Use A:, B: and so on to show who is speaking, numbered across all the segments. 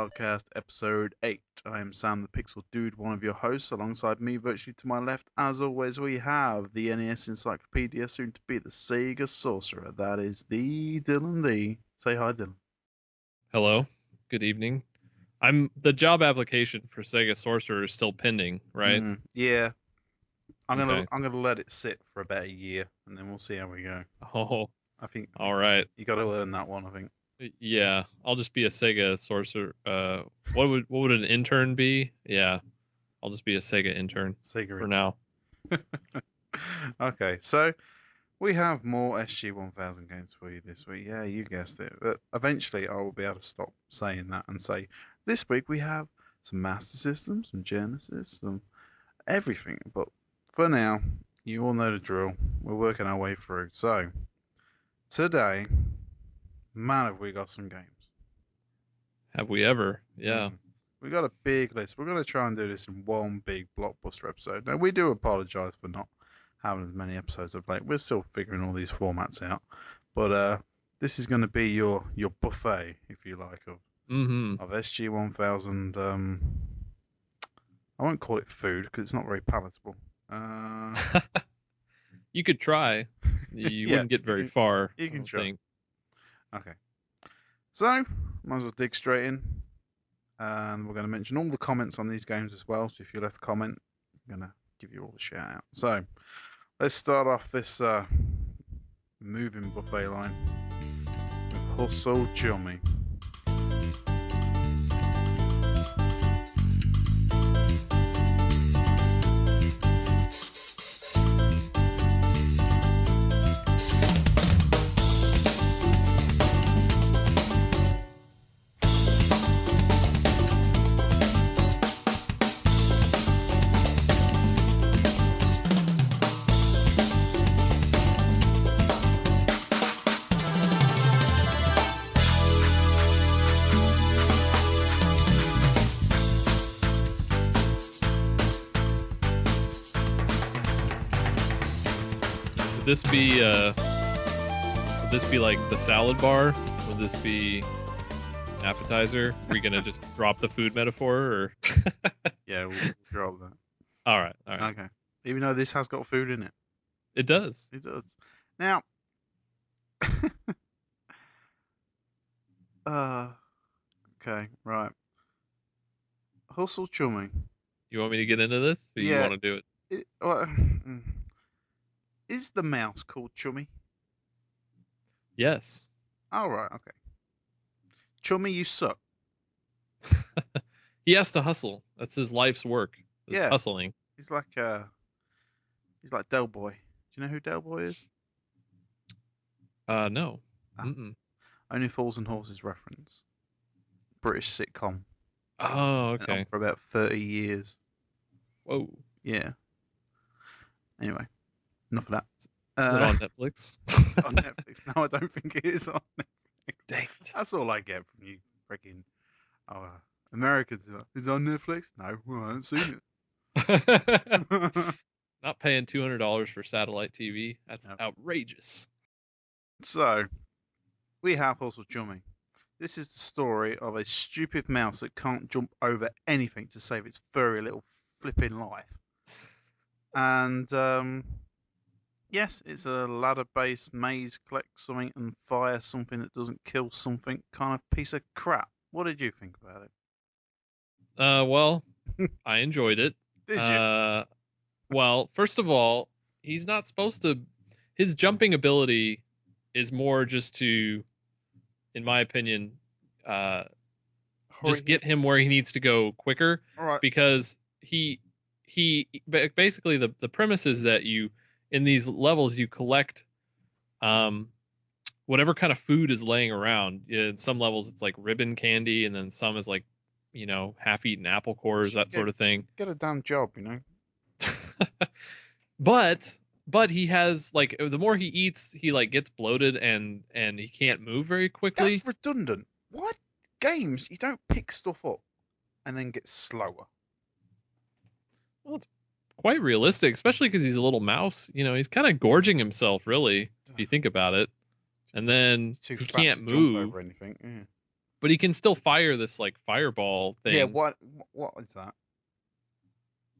A: Podcast, Episode 8. I am Sam the Pixel Dude, one of your hosts. Alongside me, virtually to my left, as always, we have the NES Encyclopedia, soon to be the Sega Sorcerer. That is the Dylan D. Say hi, Dylan.
B: Hello. Good evening. The job application for Sega Sorcerer is still pending, right?
A: Yeah. I'm
B: Okay.
A: gonna let it sit for about a year, and then we'll see how we go.
B: Oh,
A: I think.
B: all right.
A: You got to earn that one, I think.
B: Yeah, I'll just be a Sega Sorcerer. What would an intern be? Yeah, I'll just be a Sega intern for now.
A: Okay, so we have more SG-1000 games for you this week. Yeah, you guessed it. But eventually I will be able to stop saying that and say, this week we have some Master Systems, some Genesis, some everything. But for now, you all know the drill. We're working our way through. So, today, man, have we got some games.
B: Have we ever? Yeah.
A: We got a big list. We're going to try and do this in one big blockbuster episode. Now, we do apologize for not having as many episodes of late. We're still figuring all these formats out. But this is going to be your buffet, if you like, of SG-1000. I won't call it food because it's not very palatable.
B: You could try. You wouldn't get very far.
A: You can try.
B: Think.
A: Okay. So, might as well dig straight in. And we're going to mention all the comments on these games as well. So if you left a comment, I'm going to give you all the shout out. So let's start off this moving buffet line with Hustle Chummy.
B: Would this be like the salad bar? Would this be an appetizer? Are we gonna just drop the food metaphor, or?
A: Yeah, we'll drop that.
B: All right.
A: Okay. Even though this has got food in it.
B: It does.
A: It does. Now. Okay, right. Hustle Chummy.
B: You want me to get into this? Or you want to do it?
A: Is the mouse called Chummy?
B: Yes.
A: All right. Okay. Chummy, you suck.
B: He has to hustle. That's his life's work. Hustling.
A: He's like Del Boy. Do you know who Del Boy is?
B: No.
A: Only Fools and Horses reference. British sitcom.
B: Oh, okay.
A: For about 30 years.
B: Whoa.
A: Yeah. Anyway, enough of that.
B: Is it on Netflix?
A: It's on Netflix. No, I don't think it is on Netflix.
B: Dang it.
A: That's all I get from you freaking Americans. Is it on Netflix? No, well, I haven't seen
B: it. Not paying $200 for satellite TV. That's outrageous.
A: So, we have Hustle Chummy. This is the story of a stupid mouse that can't jump over anything to save its furry little flipping life. And, yes, it's a ladder-based maze, collect something and fire something that doesn't kill something kind of piece of crap. What did you think about it?
B: Well, I enjoyed it.
A: Did you?
B: Well, first of all, he's not supposed to... His jumping ability is more just to, in my opinion, just get him where he needs to go quicker.
A: All right.
B: Because he basically the premise is that you, in these levels, you collect whatever kind of food is laying around. In some levels it's like ribbon candy, and then some is like, half-eaten apple cores, that sort of thing.
A: Get a damn job,
B: But he has, like, the more he eats, he like gets bloated and he can't move very quickly.
A: That's redundant. What games you don't pick stuff up and then get slower?
B: Well, it's quite realistic, especially because he's a little mouse. He's kind of gorging himself, really, if you think about it. And then he can't move
A: over anything.
B: But he can still fire this like fireball thing.
A: Yeah, what is that?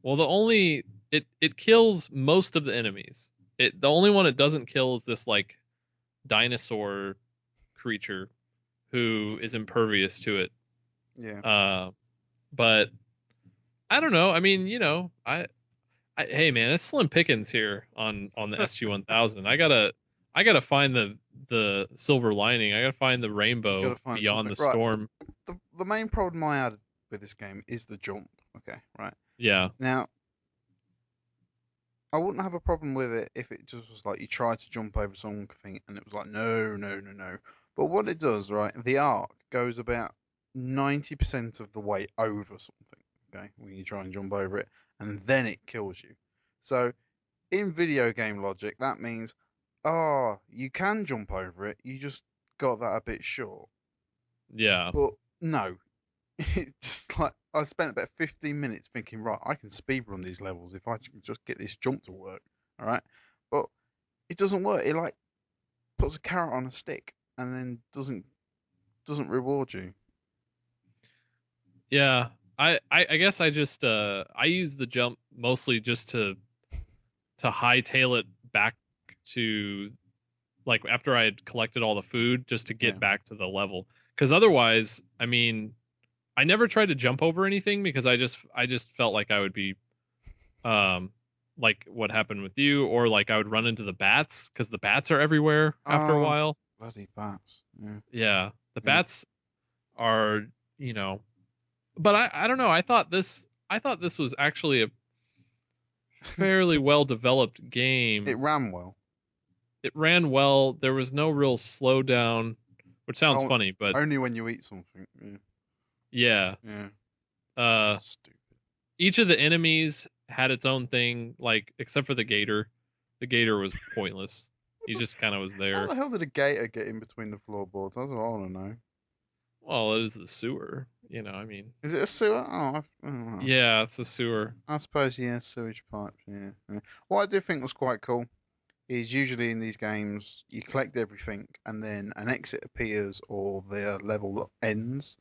B: Well, it kills most of the enemies. The only one it doesn't kill is this like dinosaur creature who is impervious to it.
A: Yeah.
B: But I don't know. I mean, hey man, it's slim pickings here on the SG-1000. I gotta find the silver lining. I gotta find the
A: You
B: rainbow
A: gotta find
B: beyond
A: something.
B: the
A: Right.
B: storm.
A: The main problem I had with this game is the jump. Okay, right.
B: Yeah.
A: Now, I wouldn't have a problem with it if it just was like you tried to jump over something and it was like, no, no, no, no. But what it does, right, the arc goes about 90% of the way over something, okay, when you try and jump over it, and then it kills you. So, in video game logic, that means, you can jump over it, you just got that a bit short.
B: Yeah.
A: But no, it's like I spent about 15 minutes thinking, right, I can speedrun these levels if I can just get this jump to work. All right. But it doesn't work. It like puts a carrot on a stick and then doesn't reward you.
B: Yeah. I guess I just I use the jump mostly just to hightail it back to like after I had collected all the food just to get
A: Yeah.
B: back to the level. Because otherwise, I mean, I never tried to jump over anything because I just felt like I would be like what happened with you, or like I would run into the bats because the bats are everywhere after a
A: Oh,
B: while.
A: bloody bats. Yeah.
B: Yeah. The
A: Yeah.
B: bats are, but I don't know. I thought this was actually a fairly well developed game.
A: It ran well.
B: It ran well. There was no real slowdown, which sounds
A: Oh,
B: funny, but
A: only when you eat something.
B: yeah.
A: Yeah. Stupid.
B: Each of the enemies had its own thing, like except for the gator. The gator was pointless. He just kind of was
A: How
B: there.
A: the hell did a gator get in between the floorboards? That's what I want to know.
B: Well, it is the sewer, I mean.
A: Is it a sewer? I don't know.
B: Yeah, it's a sewer.
A: I suppose, yeah, sewage pipes, yeah. What I did think was quite cool is usually in these games you collect everything and then an exit appears or the level ends.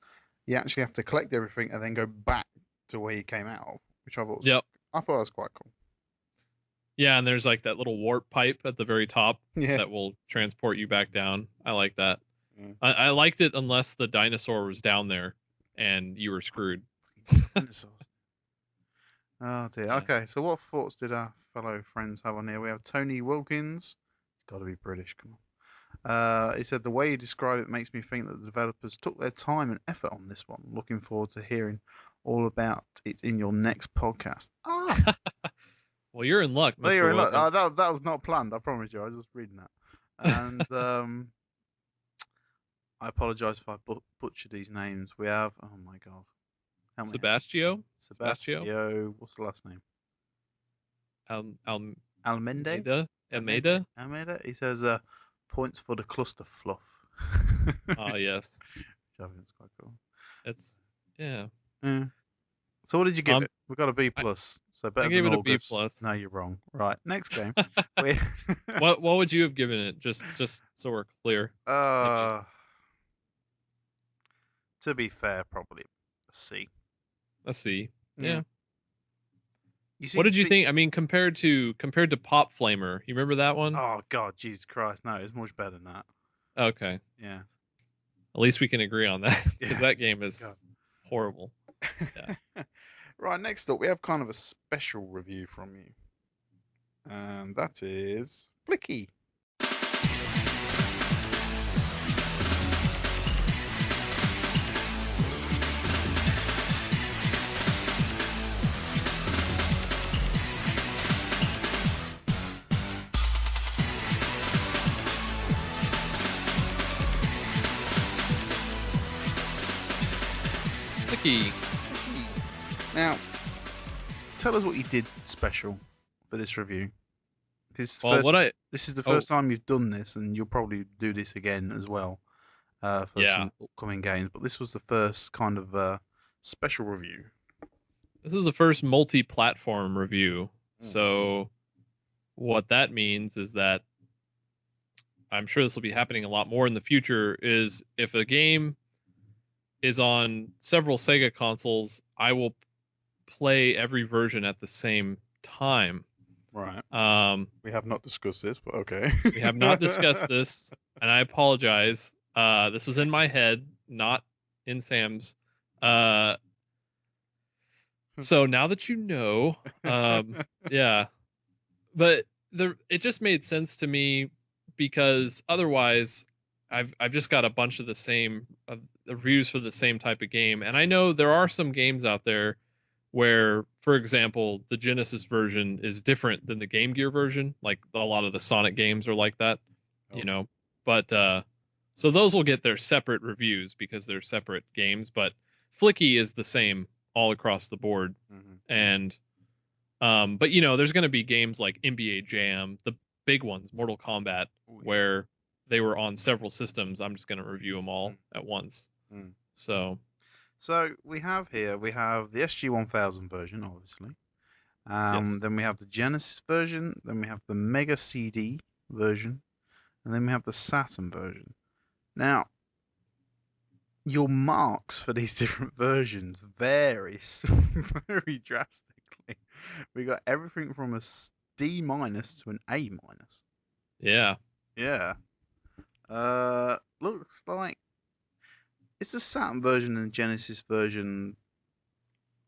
A: You actually have to collect everything and then go back to where you came out of, which
B: Yep.
A: I thought was quite cool.
B: Yeah, and there's like that little warp pipe at the very top
A: Yeah.
B: that will transport you back down. I like that.
A: Yeah.
B: I liked it unless the dinosaur was down there and you were screwed.
A: Dinosaurs. Oh dear.
B: Yeah.
A: Okay, so what thoughts did our fellow friends have on here? We have Tony Wilkins. He's got to be British. Come on. He said the way you describe it makes me think that the developers took their time and effort on this one. Looking forward to hearing all about it in your next podcast. Ah,
B: Well, you're in luck,
A: there
B: Mr.
A: you're in luck.
B: Wilkins.
A: That was not planned. I promise you. I was just reading that. And I apologise if I butchered these names. We have. Oh my god. How many?
B: Sebastio?
A: Sebastio. What's the last name? Almende.
B: Almeida?
A: He says points for the cluster fluff.
B: Ah, yes.
A: Which I think is quite cool.
B: It's yeah.
A: Yeah. So what did you give it? We got a B plus. So better
B: I gave
A: than
B: it a B
A: August.
B: plus.
A: No, you're wrong. Right. Next game.
B: What would you have given it? Just so we're clear.
A: To be fair, probably a C.
B: A C.
A: Yeah.
B: Yeah.
A: You
B: What did you think? I mean, compared to Pop Flamer, you remember that one?
A: Oh God, Jesus Christ! No, it's much better than that.
B: Okay.
A: Yeah.
B: At least we can agree on that because
A: Yeah.
B: that game is
A: God.
B: horrible. Yeah.
A: Right. Next up, we have kind of a special review from you, and that is Blicky.
B: Clicky.
A: Now, tell us what you did special for this review. This
B: Well,
A: is the first time you've done this, and you'll probably do this again as well for some upcoming games. But this was the first kind of special review.
B: This is the first multi-platform review. So what that means is that I'm sure this will be happening a lot more in the future, is if a game is on several Sega consoles, I will play every version at the same time.
A: Right.
B: Um,
A: We have not discussed this, but okay.
B: we have not discussed this, and I apologize. This was in my head, not in Sam's. Uh, so now that you know, yeah, but it just made sense to me because otherwise I've just got a bunch of the same reviews for the same type of game, and I know there are some games out there where, for example, the Genesis version is different than the Game Gear version. Like a lot of the Sonic games are like that, you know. But so those will get their separate reviews because they're separate games. But Flicky is the same all across the board, and but you know, there's going to be games like NBA Jam, the big ones, Mortal Kombat, where they were on several systems. I'm just going to review them all at once. So
A: we have the SG-1000 version, obviously. Then we have the Genesis version. Then we have the Mega CD version, and then we have the Saturn version. Now, your marks for these different versions vary very drastically. We got everything from a D- to an A-.
B: Yeah.
A: Yeah. Looks like is the Saturn version and the Genesis version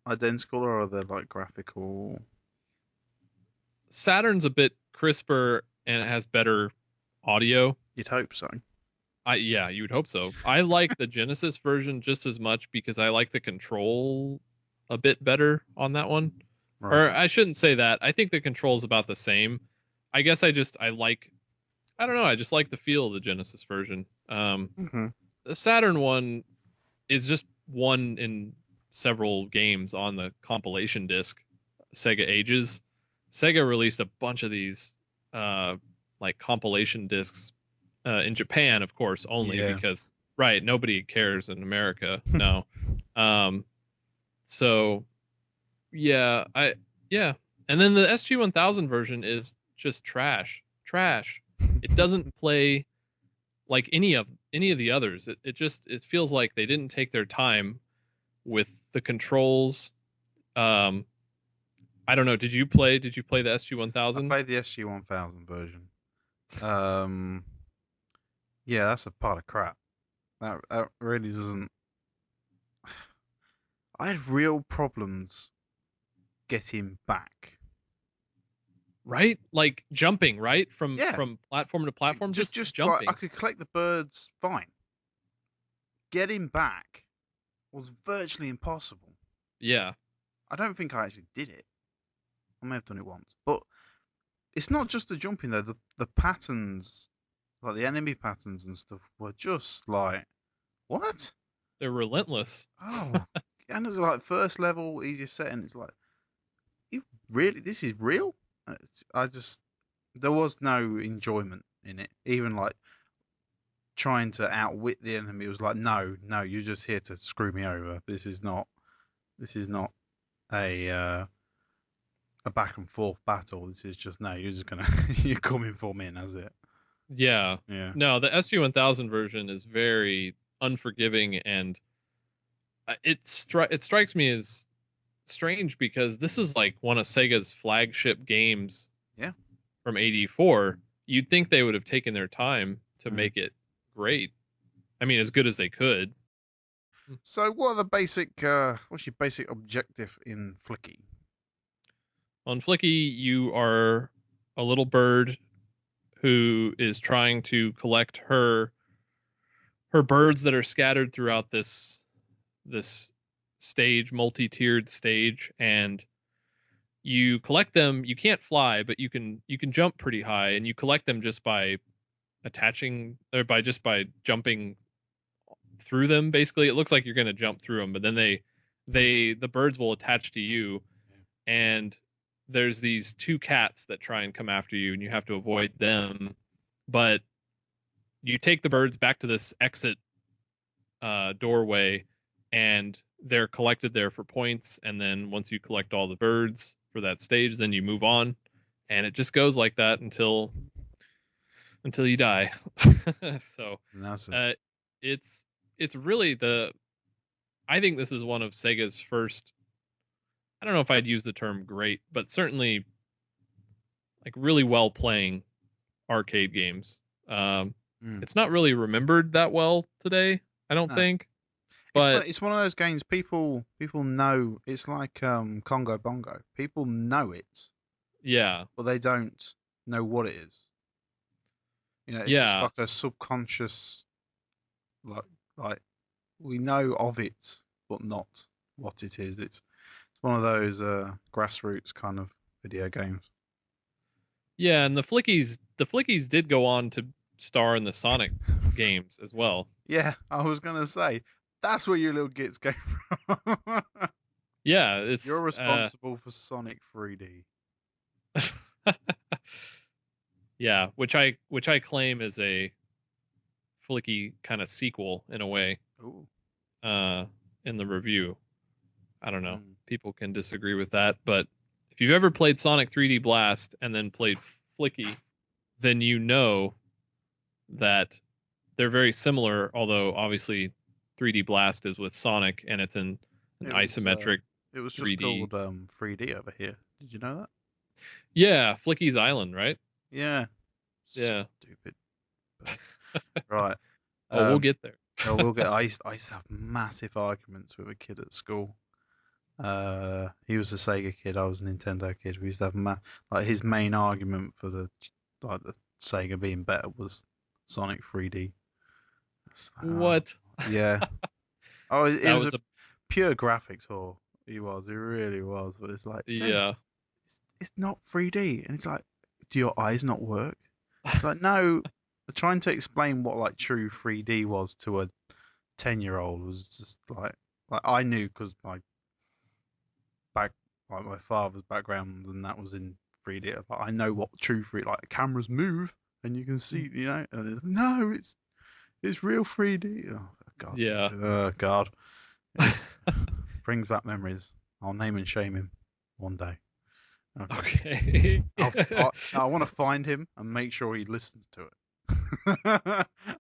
A: identical, or are they like graphical?
B: Saturn's a bit crisper and it has better audio.
A: You'd hope so.
B: Yeah, you would hope so. I like the Genesis version just as much because I like the control a bit better on that one.
A: Right.
B: Or I shouldn't say that. I think the control's about the same. I guess I just like the feel of the Genesis version. The Saturn one is just one in several games on the compilation disc, Sega Ages. Sega released a bunch of these like compilation discs in Japan, of course, only because nobody cares in America. No. So yeah, and then the SG-1000 version is just trash. It doesn't play like any of the others. It feels like they didn't take their time with the controls. I don't know. Did you play the SG-1000?
A: I played the SG-1000 version. Yeah, that's a pot of crap. That really doesn't. I had real problems getting back.
B: Right, like jumping, right, from platform to platform, just jumping.
A: Like, I could collect the birds fine. Getting back was virtually impossible.
B: Yeah.
A: I don't think I actually did it. I may have done it once, but it's not just the jumping though. The patterns, like the enemy patterns and stuff, were just like, what?
B: They're relentless.
A: Oh, and it's like first level, easiest setting. It's like, this is real? There was no enjoyment in it. Even like trying to outwit the enemy was like, no, you're just here to screw me over. This is not a back and forth battle. This is just you're just gonna you're coming for me and that's it.
B: Yeah. No, the SG-1000 version is very unforgiving, and it strikes me as strange because this is like one of Sega's flagship games.
A: Yeah.
B: From '84. You'd think they would have taken their time to make it great. I mean, as good as they could.
A: So, what's your basic objective in Flicky?
B: On Flicky, you are a little bird who is trying to collect her birds that are scattered throughout this stage, multi-tiered stage, and you collect them. You can't fly, but you can jump pretty high, and you collect them just by attaching or by jumping through them. Basically, it looks like you're going to jump through them, but then the birds will attach to you, and there's these two cats that try and come after you, and you have to avoid them. But you take the birds back to this exit doorway, and they're collected there for points, and then once you collect all the birds for that stage, then you move on, and it just goes like that until you die. So it's really I think this is one of Sega's first. I don't know if I'd use the term great, but certainly like really well playing arcade games. It's not really remembered that well today, I don't
A: No.
B: think. But
A: It's one of those games people know. It's like Congo Bongo. People know it,
B: yeah,
A: but they don't know what it is. You know, it's just
B: yeah,
A: like a subconscious, like like we know of it, but not what it is. It's one of those grassroots kind of video games.
B: yeah. And the Flickies did go on to star in the Sonic games as well.
A: Yeah, I was gonna say that's where your little gits came from.
B: Yeah,
A: You're
B: it's
A: responsible for Sonic 3D.
B: yeah, which I claim is a Flicky kind of sequel in a way.
A: Ooh.
B: Uh, in the review, I don't know.
A: Mm.
B: People can disagree with that, but if you've ever played Sonic 3D Blast and then played Flicky, then you know that they're very similar. Although obviously, 3D Blast is with Sonic and it's in an
A: It was
B: isometric
A: it was just
B: 3D.
A: called 3D over here. Did you know that?
B: Yeah, Flicky's Island, right?
A: Yeah.
B: Yeah.
A: Stupid. But, right.
B: Oh, we'll get there.
A: Oh, we'll get. I used to have massive arguments with a kid at school. He was a Sega kid. I was a Nintendo kid. We used to have like his main argument for the Sega being better was Sonic 3D.
B: What?
A: Yeah. Oh, it
B: That
A: was a
B: was a
A: pure graphics whore. He was. He really was. But it's like, no,
B: yeah.
A: it's not 3D. And it's like, do your eyes not work? It's like, no. Trying to explain what like true 3D was to a 10-year-old was just like I knew because back like my father's background and that was in 3D. But I know what true 3D like the cameras move and you can see, you know. And it's, no, it's real 3D. Oh God.
B: Yeah.
A: Oh God. It brings back memories. I'll name and shame him one day.
B: Okay.
A: I want to find him and make sure he listens to it.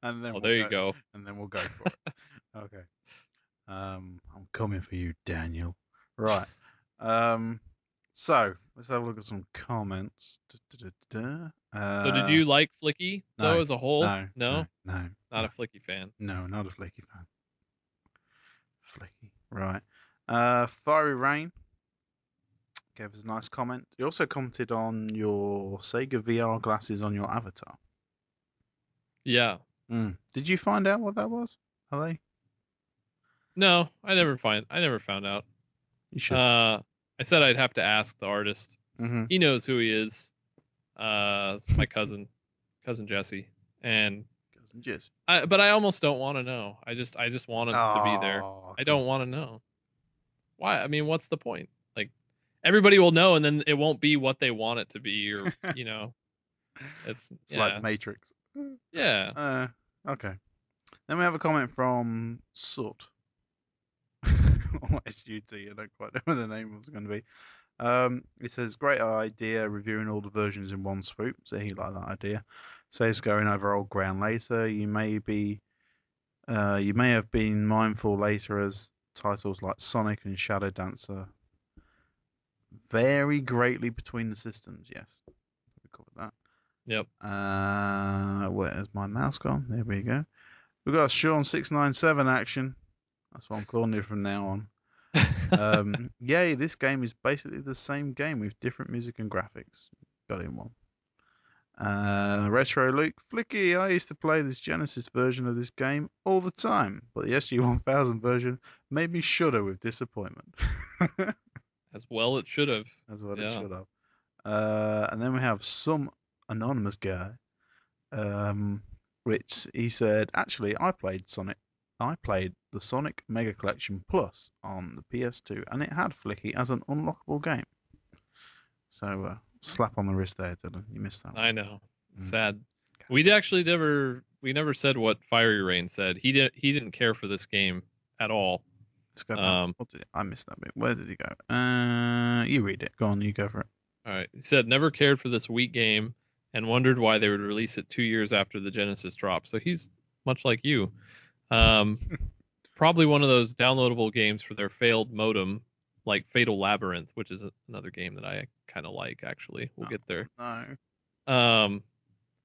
A: And then
B: Oh, there you go.
A: and then we'll go for it. Okay. I'm coming for you, Daniel. Right. So let's have a look at some comments.
B: So did you like Flicky though
A: No,
B: as a whole?
A: no,
B: No?
A: no,
B: Not a Flicky fan.
A: no, not a Flicky fan. Flicky. Right. Fiery Rain gave us a nice comment. He also commented on your Sega VR glasses on your avatar.
B: Yeah.
A: Did you find out what that was? Are they?
B: No, I never found out.
A: You should.
B: I said I'd have to ask the artist.
A: Mm-hmm.
B: He knows who he is. It's my cousin Jesse. And
A: Cousin Jesse.
B: but I almost don't want to know. I just want him to be there.
A: Oh,
B: I don't want to know. Why? I mean, what's the point? Like everybody will know and then it won't be what they want it to be or, you know. It's
A: like the Matrix.
B: Yeah.
A: Okay. Then we have a comment from Soot. Or SUT, I don't quite know what the name was going to be. It says, great idea reviewing all the versions in one swoop. So he liked that idea. Says going over old ground later. You may have been mindful later as titles like Sonic and Shadow Dancer vary greatly between the systems. Yes, we covered that.
B: Yep.
A: Where's my mouse gone? There we go. We've got a Sean697 action. That's what I'm calling it from now on. Yay, this game is basically the same game with different music and graphics. Got it in one. Retro Luke, Flicky, I used to play this Genesis version of this game all the time, but the SG-1000 version made me shudder with disappointment.
B: As well it should have.
A: That's what it should have. And then we have some anonymous guy, which he said, actually, I played the Sonic Mega Collection Plus on the PS2, and it had Flicky as an unlockable game. So, slap on the wrist there, Dylan. You missed that one.
B: I know. It's sad. We never said what Fiery Rain said. He didn't care for this game at all.
A: Let's go back. I missed that bit. Where did he go? You read it. Go on, you go for it.
B: All right. He said never cared for this weak game and wondered why they would release it 2 years after the Genesis drop. So he's much like you. probably one of those downloadable games for their failed modem, like Fatal Labyrinth, which is another game that I kind of like. Actually, we'll get there.
A: No.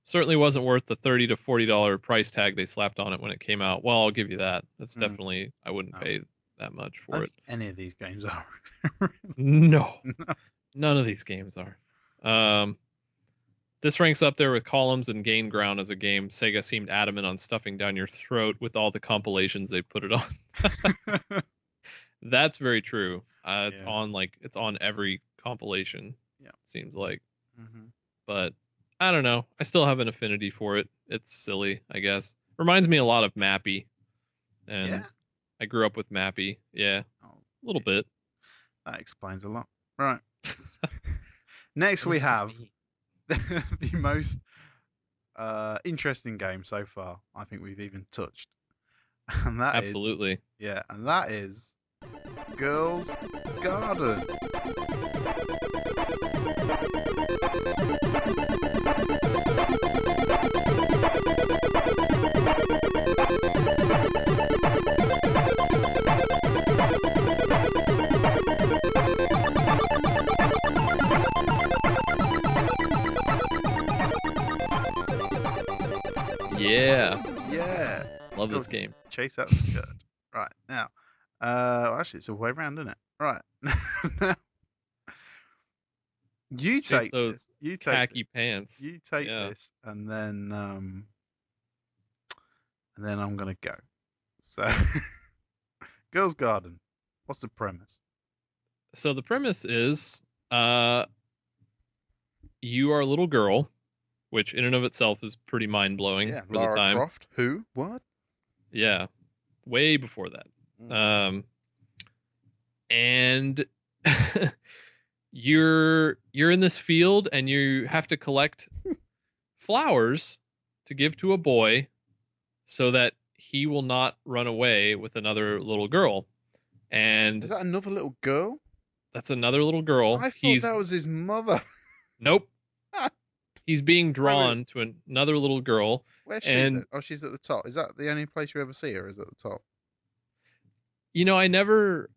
B: Certainly wasn't worth the $30 to $40 price tag they slapped on it when it came out. Well, I'll give you that. That's definitely, I wouldn't pay that much for it.
A: Any of these games are.
B: No, none of these games are. This ranks up there with Columns and Gain Ground as a game. Sega seemed adamant on stuffing down your throat with all the compilations they put it on. That's very true. It's on every compilation.
A: Yeah,
B: seems like. But I don't know. I still have an affinity for it. It's silly, I guess. Reminds me a lot of Mappy, and I grew up with Mappy. Yeah, a little bit.
A: That explains a lot. Right. Next we have the most interesting game so far I think we've even touched, and that
B: absolutely
A: and that is Girls Garden.
B: Yeah. Love this game.
A: Chase out the skirt. Right now, actually, it's all the way around, isn't it? Right. You take
B: those khaki pants.
A: You take this, and then I'm gonna go. So, Girls Garden. What's the premise?
B: So the premise is, you are a little girl, which in and of itself is pretty mind blowing for
A: Lara
B: the time.
A: Croft. Who? What?
B: Yeah, way before that. And you're in this field and you have to collect flowers to give to a boy so that he will not run away with another little girl. And
A: is that another little girl?
B: That's another little girl.
A: I thought that was his mother.
B: Nope. He's being drawn to another little girl.
A: Where's she? Oh, she's at the top. Is that the only place you ever see her? Is at the top?
B: You know, I never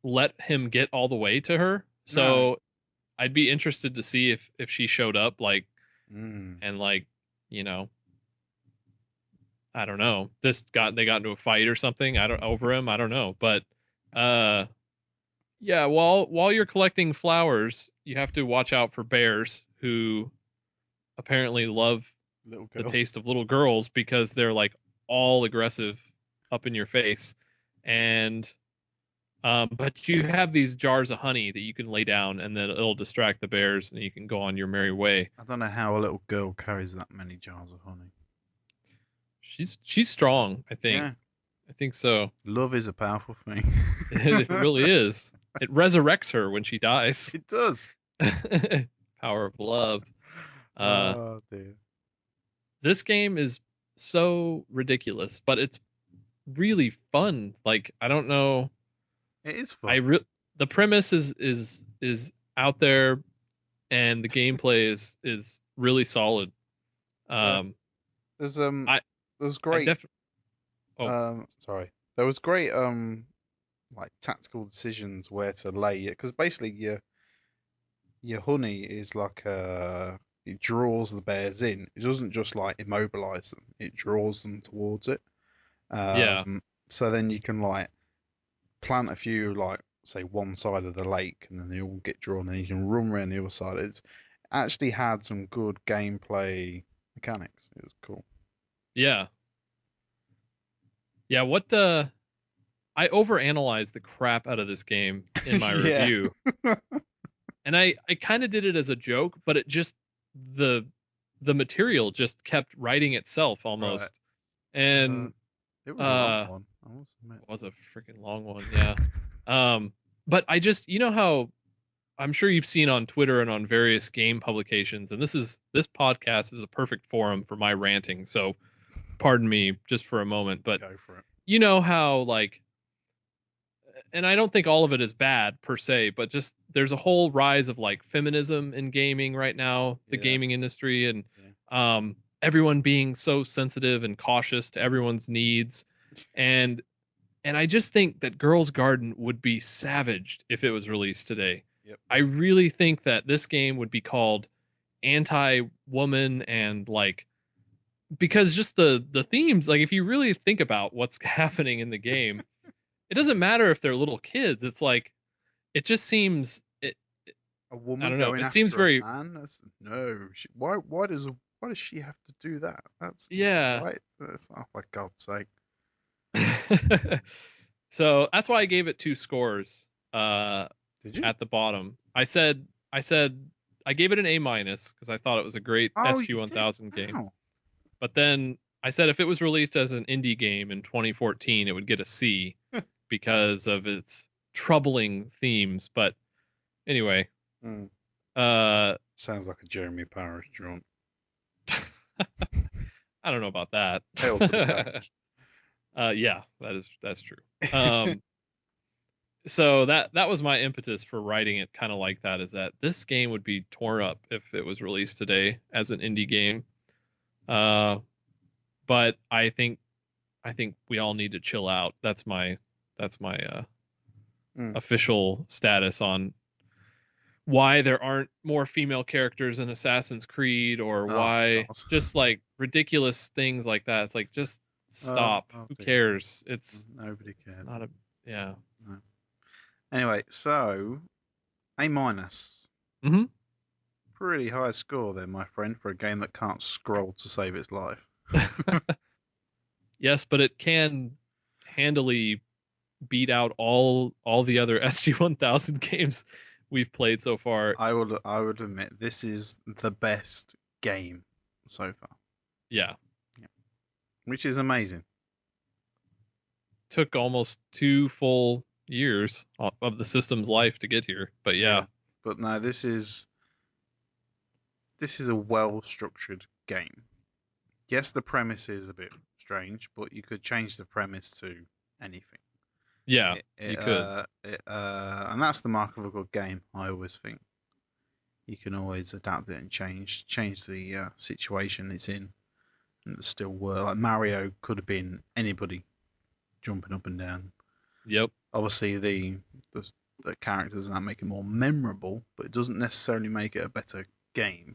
B: let him get all the way to her. So I'd be interested to see if she showed up, like, and like, you know, I don't know. They got into a fight or something. Over him. I don't know. But yeah, while you're collecting flowers, you have to watch out for bears who apparently love the taste of little girls because they're like all aggressive up in your face. And but you have these jars of honey that you can lay down and then it'll distract the bears and you can go on your merry way.
A: I don't know how a little girl carries that many jars of honey.
B: She's strong, I think.
A: Yeah.
B: I think so.
A: Love is a powerful thing.
B: It really is. It resurrects her when she dies.
A: It does.
B: Power of love.
A: Oh dear.
B: This game is so ridiculous, but it's really fun. Like, I don't know.
A: It is fun.
B: The premise is out there, and the gameplay is really solid.
A: There's great. Sorry. There was great like tactical decisions where to lay it, because basically your honey is like it draws the bears in. It doesn't just like immobilize them. It draws them towards it. So then you can like plant a few, like say one side of the lake, and then they all get drawn, and you can run around the other side. It's actually had some good gameplay mechanics. It was cool.
B: Yeah. I overanalyzed the crap out of this game in my review. And I kind of did it as a joke, but it just the material just kept writing itself almost. Right. And
A: it was a long one. I must admit.
B: It was a freaking long one, yeah. But I just, you know how I'm sure you've seen on Twitter and on various game publications, and this podcast is a perfect forum for my ranting, so pardon me just for a moment, but
A: go for it.
B: You know how, like, and I don't think all of it is bad per se, but just there's a whole rise of like feminism in gaming right now, the gaming industry, and everyone being so sensitive and cautious to everyone's needs. And I just think that Girls Garden would be savaged if it was released today.
A: Yep.
B: I really think that this game would be called anti-woman, and like, because just the themes, like if you really think about what's happening in the game, it doesn't matter if they're little kids. It's like, it just seems
A: A woman
B: I don't know.
A: going
B: It
A: after
B: seems very
A: a man? No. Why does she have to do that? That's
B: yeah.
A: right. That's, oh, for God's sake.
B: So that's why I gave it 2 scores.
A: Did you?
B: At the bottom, I said I gave it an A- because I thought it was a great
A: Oh,
B: SG
A: you
B: 1000
A: did?
B: game.
A: Wow.
B: But then I said if it was released as an indie game in 2014, it would get a C because of its troubling themes. But anyway,
A: Mm.
B: uh,
A: Sounds like a Jeremy Parish joint.
B: I don't know about that.
A: Hail to the Parish.
B: Yeah, that's true. So that was my impetus for writing it kind of like that, is that this game would be torn up if it was released today as an indie game. But I think we all need to chill out. That's my official status on why there aren't more female characters in Assassin's Creed, or why
A: God.
B: just like ridiculous things like that. It's like, just stop. Who
A: dear.
B: cares? It's
A: Nobody cares.
B: It's not a yeah.
A: No. Anyway, so A-.
B: Mm-hmm.
A: Pretty high score there, my friend, for a game that can't scroll to save its life.
B: Yes, but it can handily beat out all the other SG-1000 games we've played so far.
A: I would admit this is the best game so far.
B: Yeah.
A: Which is amazing.
B: Took almost 2 full years of the system's life to get here, but yeah.
A: But no, this is a well-structured game. Yes, the premise is a bit strange, but you could change the premise to anything.
B: Yeah, you could.
A: And that's the mark of a good game, I always think. You can always adapt it and change the situation it's in, and it still work. Like Mario could have been anybody jumping up and down.
B: Yep.
A: Obviously, the characters and that make it more memorable, but it doesn't necessarily make it a better game.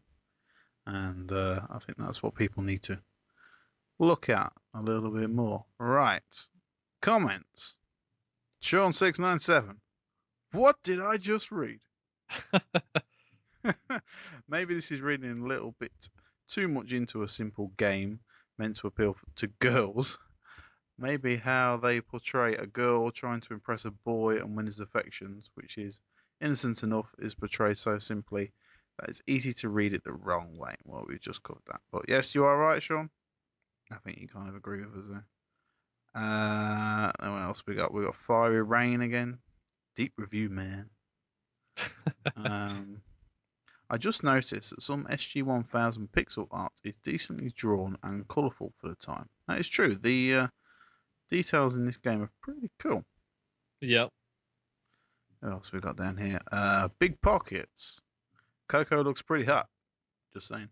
A: And I think that's what people need to look at a little bit more. Right. Comments. Sean697. What did I just read? Maybe this is reading a little bit too much into a simple game meant to appeal to girls. Maybe how they portray a girl trying to impress a boy and win his affections, which is innocent enough, is portrayed so simply that it's easy to read it the wrong way. Well, we've just covered that. But yes, you are right, Sean. I think you kind of agree with us there. Then what else we got? We got Fiery Rain again. Deep review, man. I just noticed that some SG-1000 pixel art is decently drawn and colourful for the time. That is true. The details in this game are pretty cool.
B: Yep.
A: What else we got down here? Big pockets. Coco looks pretty hot. Just saying.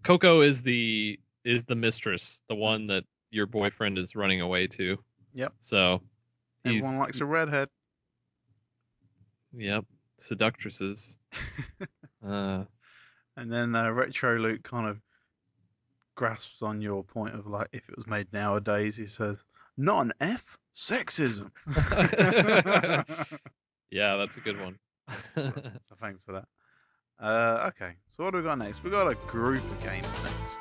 B: Coco is the mistress, the one that your boyfriend is running away to.
A: Yep.
B: So
A: everyone likes a redhead.
B: Yep. Seductresses.
A: And then Retro Luke kind of grasps on your point of like, if it was made nowadays, he says, "Not an F, sexism."
B: Yeah, that's a good one.
A: So thanks for that. Okay, so what do we got next? We got a group of games next.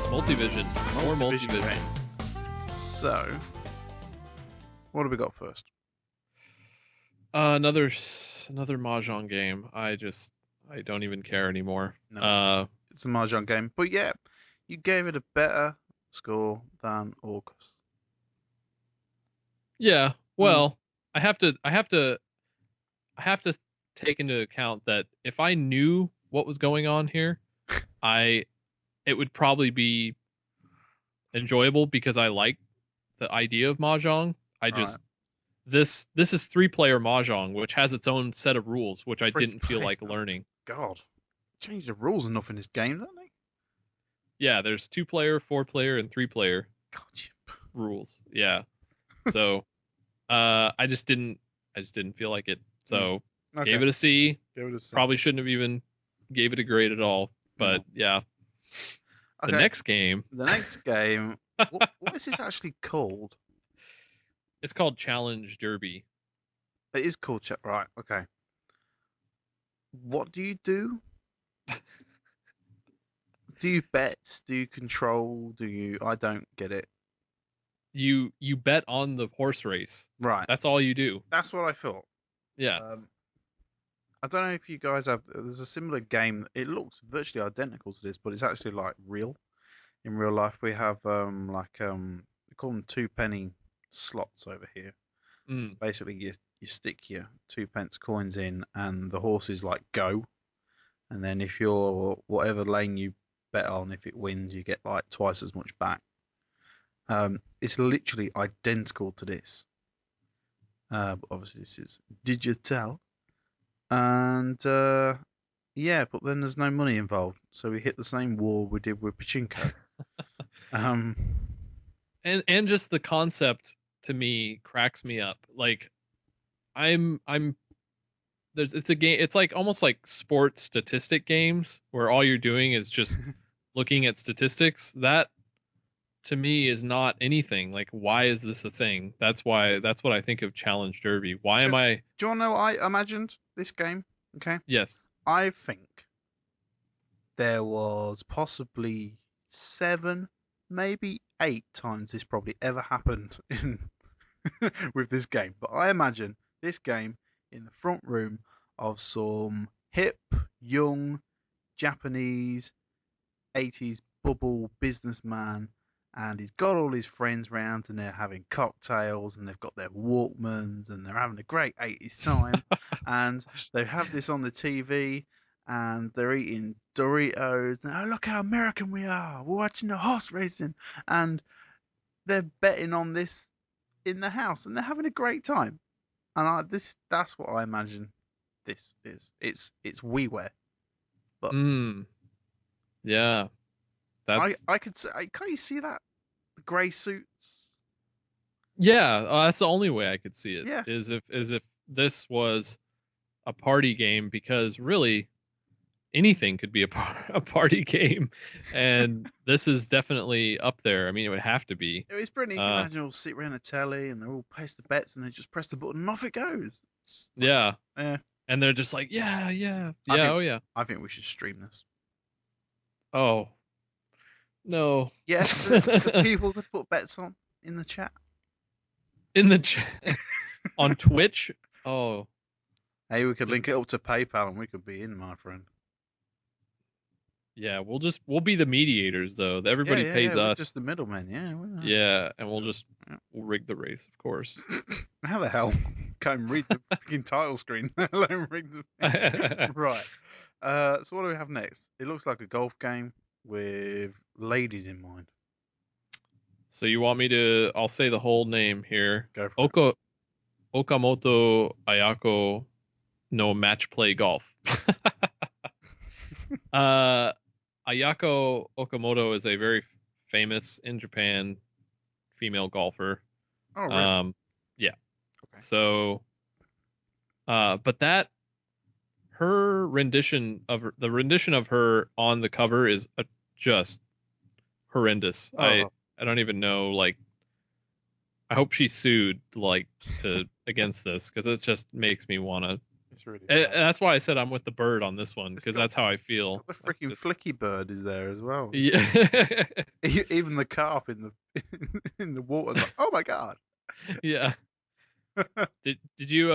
B: Multivision. More Multivision.
A: Games. So, what have we got first?
B: Another Mahjong game. I don't even care anymore.
A: No, it's a Mahjong game. But yeah, you gave it a better score than August.
B: Yeah.
A: Mm.
B: Well, I have to take into account that if I knew what was going on here, I it would probably be enjoyable because I like the idea of mahjong. I
A: Right.
B: just this is 3-player mahjong, which has its own set of rules, which I
A: Free
B: didn't feel
A: play.
B: like learning.
A: God. Change the rules enough in this game, don't they?
B: Yeah, there's 2-player, 4-player, and 3-player
A: God,
B: rules. Yeah, so I just didn't feel like it.
A: Mm.
B: So
A: Okay.
B: gave it a C.
A: Give it a C.
B: Probably shouldn't have even gave it a grade at all. But
A: No.
B: yeah, the
A: Okay.
B: next game
A: The next game. What is this actually called?
B: it's called Challenge Derby.
A: It is called right. Okay. What do you do? Do you bet? Do you control? Do you? I don't get it.
B: You bet on the horse race.
A: Right.
B: That's all you do.
A: That's what I thought.
B: Yeah.
A: I don't know if you guys have. There's a similar game. It looks virtually identical to this, but it's actually like real. In real life, we have we call them 2 penny slots over here.
B: Mm.
A: Basically, you stick your 2 pence coins in, and the horses like go, and then if you're whatever lane you bet on, if it wins, you get like twice as much back. It's literally identical to this. But obviously, this is digital, and yeah, but then there's no money involved, so we hit the same wall we did with pachinko. um,
B: And just the concept to me cracks me up. Like I'm there's it's a game it's like almost like sports statistic games where all you're doing is just looking at statistics. That to me is not anything. Like why is this a thing? That's what I think of Challenge Derby. Why am I
A: do you want to know what I imagined this game? Okay,
B: yes.
A: I think there was possibly 7, maybe 8 times this probably ever happened in with this game. But I imagine this game in the front room of some hip, young, Japanese 80s bubble businessman, and he's got all his friends round and they're having cocktails and they've got their Walkmans and they're having a great 80s time and they have this on the TV and they're eating Doritos and oh look how American we are. We're watching the horse racing and they're betting on this in the house and they're having a great time. And that's what I imagine this is. It's WiiWare. But
B: Mm, yeah. That's
A: I could say, can't you see that? The grey suits.
B: yeah, that's the only way I could see it
A: Yeah.
B: is if this was a party game because really anything could be a party game and this is definitely up there. I mean, it would have to be.
A: It's brilliant. You can imagine all sit around a telly and they're all place the bets and they just press the button and off it goes.
B: Yeah.
A: Yeah.
B: And they're just like, yeah, yeah,
A: I
B: yeah,
A: think,
B: oh yeah.
A: I think we should stream this.
B: Oh, no.
A: Yes, the people could put bets on in the chat.
B: In the chat on Twitch. Oh,
A: Hey, we could link it up to PayPal and we could be in, my friend.
B: yeah, we'll be the mediators though. Everybody pays
A: we're
B: us.
A: just the middlemen. Yeah.
B: Yeah, and we'll rig the race, of course.
A: How the hell can't read the fucking title screen? Let alone rig the. Right. So what do we have next? It looks like a golf game with ladies in mind.
B: So you want me to? I'll say the whole name here.
A: Go for it.
B: Okamoto Ayako no match play golf. Ayako Okamoto is a very famous in Japan female golfer.
A: Oh, really?
B: Yeah.
A: Okay.
B: So, but that her rendition of the rendition of her on the cover is just horrendous.
A: Oh.
B: I don't even know. Like, I hope she sued like to against this because it just makes me want to.
A: It's really.
B: That's why I said I'm with the bird on this one because that's how I feel.
A: The freaking flicky bird is there as well.
B: Yeah.
A: Even the carp in the in the water. Like, oh my god.
B: Yeah. Did you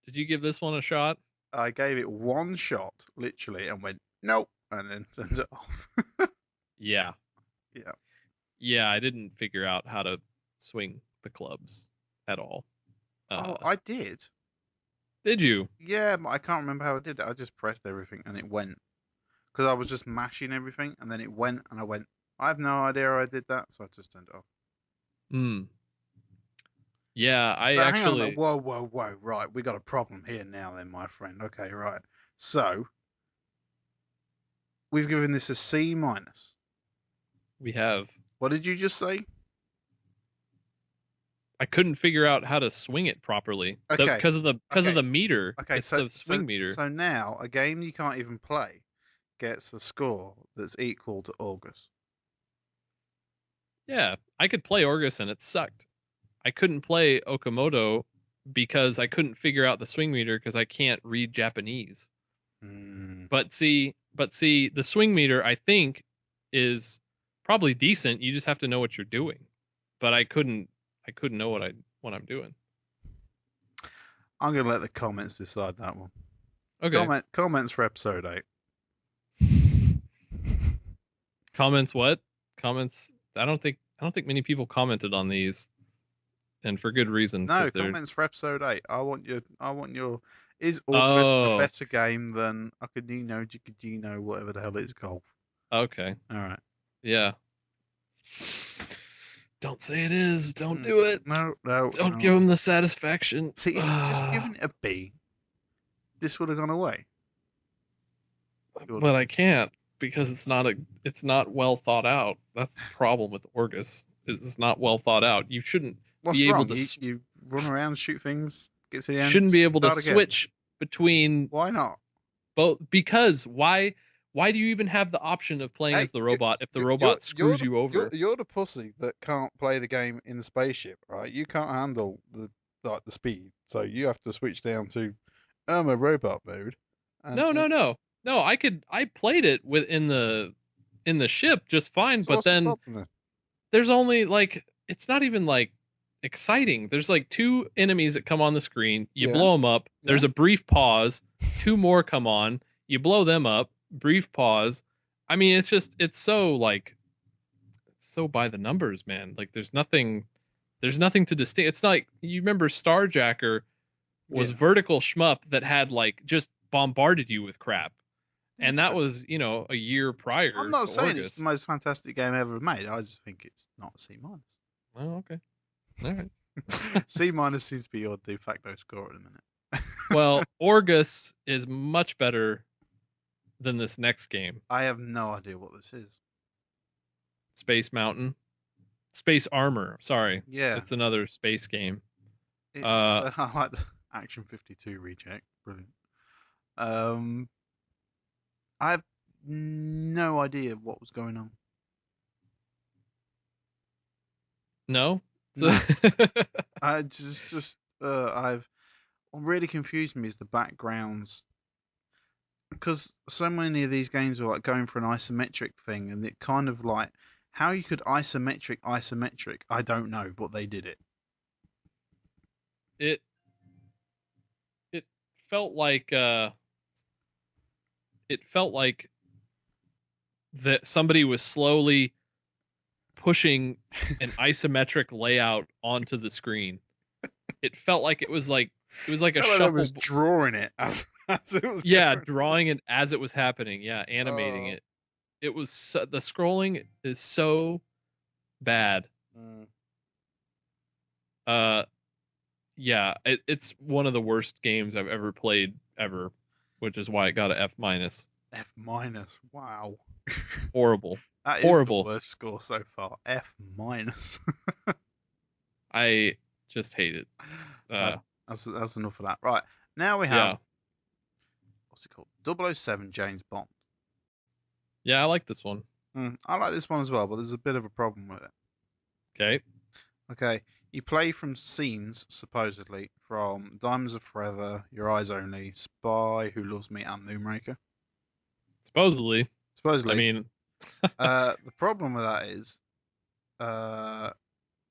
B: Did you give this one a shot?
A: I gave it one shot, literally, and went nope, and then turned it off.
B: Yeah.
A: Yeah.
B: Yeah, I didn't figure out how to swing the clubs at all.
A: Oh, I did.
B: Did you?
A: Yeah, but I can't remember how I did it. I just pressed everything and it went. Because I was just mashing everything, and then it went, and I went, I have no idea how I did that, so I just turned it off.
B: Hmm. Yeah, I
A: So hang on a minute.
B: actually.
A: Whoa. Right, we got a problem here now then, my friend. Okay, right. So, we've given this a C minus.
B: We have.
A: What did you just say?
B: I couldn't figure out how to swing it properly.
A: Okay.
B: Because of the meter.
A: Okay,
B: It's the swing meter.
A: So now, a game you can't even play gets a score that's equal to August.
B: Yeah, I could play Orgus and it sucked. I couldn't play Okamoto because I couldn't figure out the swing meter because I can't read Japanese. But see, the swing meter I think is probably decent. You just have to know what you're doing. But I couldn't know what I'm doing.
A: I'm gonna let the comments decide that one.
B: Okay.
A: Comments for episode 8.
B: Comments what? Comments I don't think many people commented on these. And for good reason.
A: No, comments for episode 8. I want your is Orcus a better game than Akadino, Jikadino, whatever the hell it's called?
B: Okay.
A: All right.
B: Yeah. Don't say it is. Don't do it.
A: No.
B: Don't give him the satisfaction.
A: See, if you'd just given it a B, this would have gone away.
B: But I can't because it's not well thought out. That's the problem with Orgus. It's not well thought out. You shouldn't be able to.
A: You run around, shoot things, get to the end.
B: Shouldn't be able to switch between.
A: Why not?
B: Both because why do you even have the option of playing as the robot if the robot screws you over?
A: You're the pussy that can't play the game in the spaceship, right? You can't handle the speed, so you have to switch down to a robot mode.
B: No. I played it in the ship just fine, so but then there's only it's not even exciting. There's 2 enemies that come on the screen. You blow them up. There's a brief pause. 2 more come on. You blow them up. Brief pause. I mean, it's so it's so by the numbers, man. There's nothing to distinct. It's like you remember Starjacker was vertical shmup that had just bombarded you with crap. And that was, a year prior.
A: I'm not saying it's the most fantastic game ever made. I just think it's not C minus.
B: Oh, okay. All right.
A: C minus seems to be your de facto score at the minute.
B: Well, Orgus is much better than this next game.
A: I have no idea what this is.
B: Space Mountain. Space Armor. Sorry.
A: Yeah.
B: It's another space game.
A: It's, I like the Action 52 reject. Brilliant. I have no idea what was going on.
B: No?
A: No. What really confused me is the backgrounds, because so many of these games were going for an isometric thing, and it kind of how you could isometric. I don't know, but they did it.
B: It felt like that somebody was slowly pushing an isometric layout onto the screen. It felt like it was like a shuffle.
A: Was drawing it as it was.
B: Drawing it as it was happening. Yeah, animating it. It was the scrolling is so bad. It's one of the worst games I've ever played ever, which is why it got a F minus.
A: F minus. Wow.
B: Horrible.
A: That is
B: horrible.
A: The worst score so far. F minus.
B: I just hate it.
A: That's enough of that. Right. Now we have what's it called? 007 James Bond.
B: Yeah, I like this one.
A: I like this one as well, but there's a bit of a problem with it. Okay. You play from scenes, supposedly, from Diamonds Are Forever, Your Eyes Only, Spy Who Loves Me, and Moonraker.
B: Supposedly. I mean...
A: the problem with that is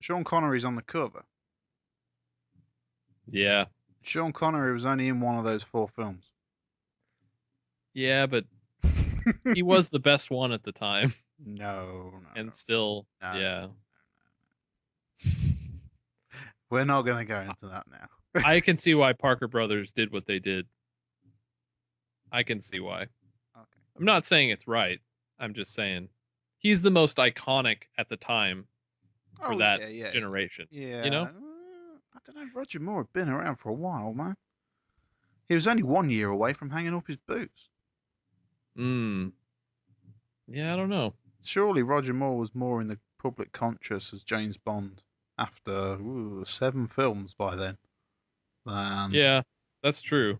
A: Sean Connery's on the cover.
B: Yeah.
A: Sean Connery was only in one of those 4 films.
B: Yeah, but he was the best one at the time,
A: No.
B: and still,
A: No.
B: yeah.
A: We're not going to go into that now.
B: I can see why Parker Brothers did what they did. I can see why.
A: Okay.
B: I'm not saying it's right. I'm just saying he's the most iconic at the time for that generation.
A: Yeah.
B: You know?
A: I don't know. Roger Moore had been around for a while, man. He was only 1 year away from hanging up his boots.
B: Yeah, I don't know.
A: Surely Roger Moore was more in the public conscious as James Bond after 7 films by then.
B: Yeah, that's true.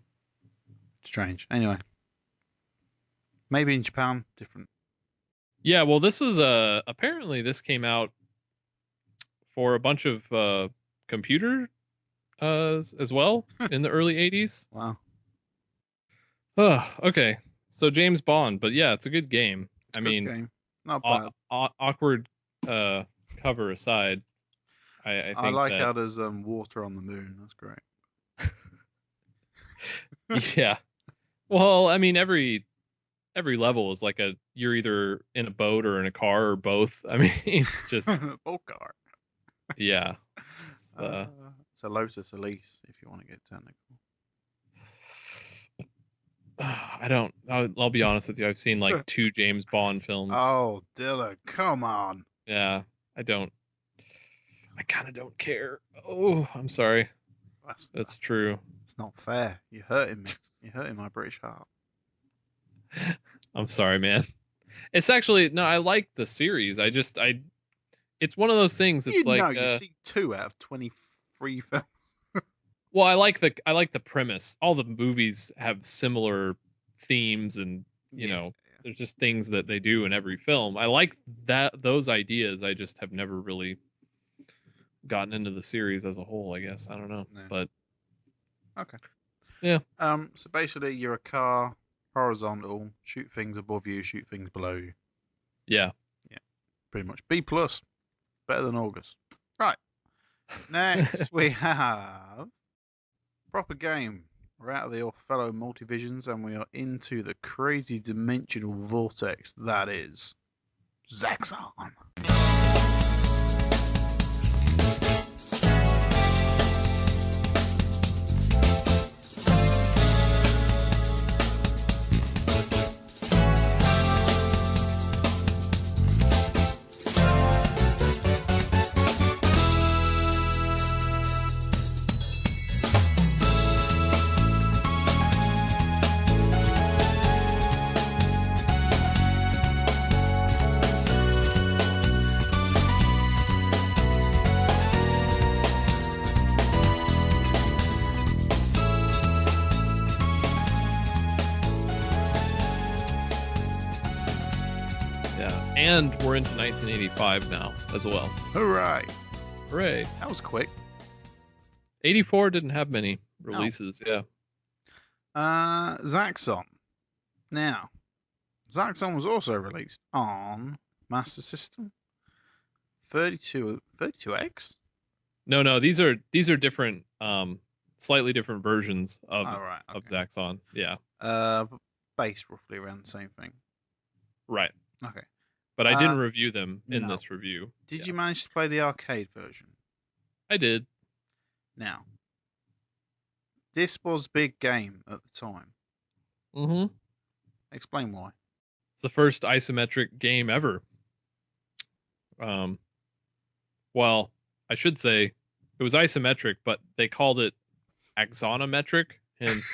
A: Strange. Anyway. Maybe in Japan, different.
B: Yeah, well, this was apparently this came out for a bunch of computer as well in the early 80s.
A: Wow.
B: Okay. So James Bond, but yeah, it's a good game.
A: Game. Not bad.
B: Awkward cover aside, I think
A: I like how there's water on the moon. That's great.
B: Yeah. Well, I mean, every level is like you're either in a boat or in a car or both. I mean, it's just
A: boat car.
B: Yeah.
A: It's a Lotus Elise, if you want to get technical.
B: I'll be honest with you. I've seen like 2 James Bond films.
A: Oh, Dylan, come on.
B: Yeah, I kind of don't care. Oh, I'm sorry. That's true.
A: It's not fair. You're hurting me. You're hurting my British heart.
B: I'm sorry, man. It's actually, no, I like the series. It's one of those things. It's
A: you see 2 out of 23 films.
B: Well, I like the premise. All the movies have similar themes, and there's just things that they do in every film. I like those ideas. I just have never really gotten into the series as a whole, I guess. I don't know. No. But
A: okay.
B: Yeah.
A: So basically you're a car, horizontal, shoot things above you, shoot things below you.
B: Yeah.
A: Yeah. Pretty much. B+. Better than August. Right. Next we have proper game. We're out of the Othello Multivisions and we are into the crazy dimensional vortex that is Zaxxon.
B: And we're into 1985 now as well.
A: Hooray!
B: Hooray!
A: That was quick.
B: 84 didn't have many releases. No.
A: Yeah. Zaxxon. Now, Zaxxon was also released on Master System. 32X.
B: No. These are different, slightly different versions of of Zaxxon. Yeah.
A: Based roughly around the same thing.
B: Right.
A: Okay.
B: But I didn't review them in this review.
A: Did you manage to play the arcade version?
B: I did.
A: Now, this was a big game at the time.
B: Mm-hmm.
A: Explain why.
B: It's the first isometric game ever. Well, I should say it was isometric, but they called it axonometric, hence,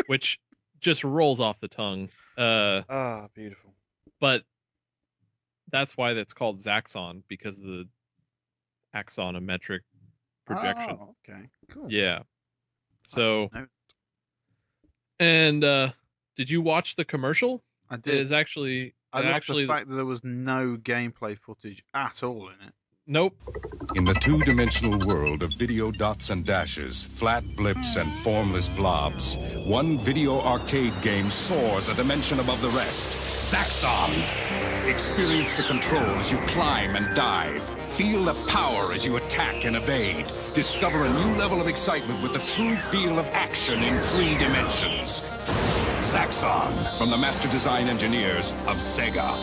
B: which just rolls off the tongue.
A: Beautiful.
B: But that's why that's called Zaxxon, because of the axonometric projection.
A: Oh, okay. Cool.
B: Yeah. So, and did you watch the commercial?
A: I did.
B: It is actually...
A: I love the fact that there was no gameplay footage at all in it.
B: Nope.
C: In the two-dimensional world of video dots and dashes, flat blips and formless blobs, one video arcade game soars a dimension above the rest. Zaxxon! Experience the control as you climb and dive. Feel the power as you attack and evade. Discover a new level of excitement with the true feel of action in 3 dimensions. Zaxxon, from the master design engineers of Sega.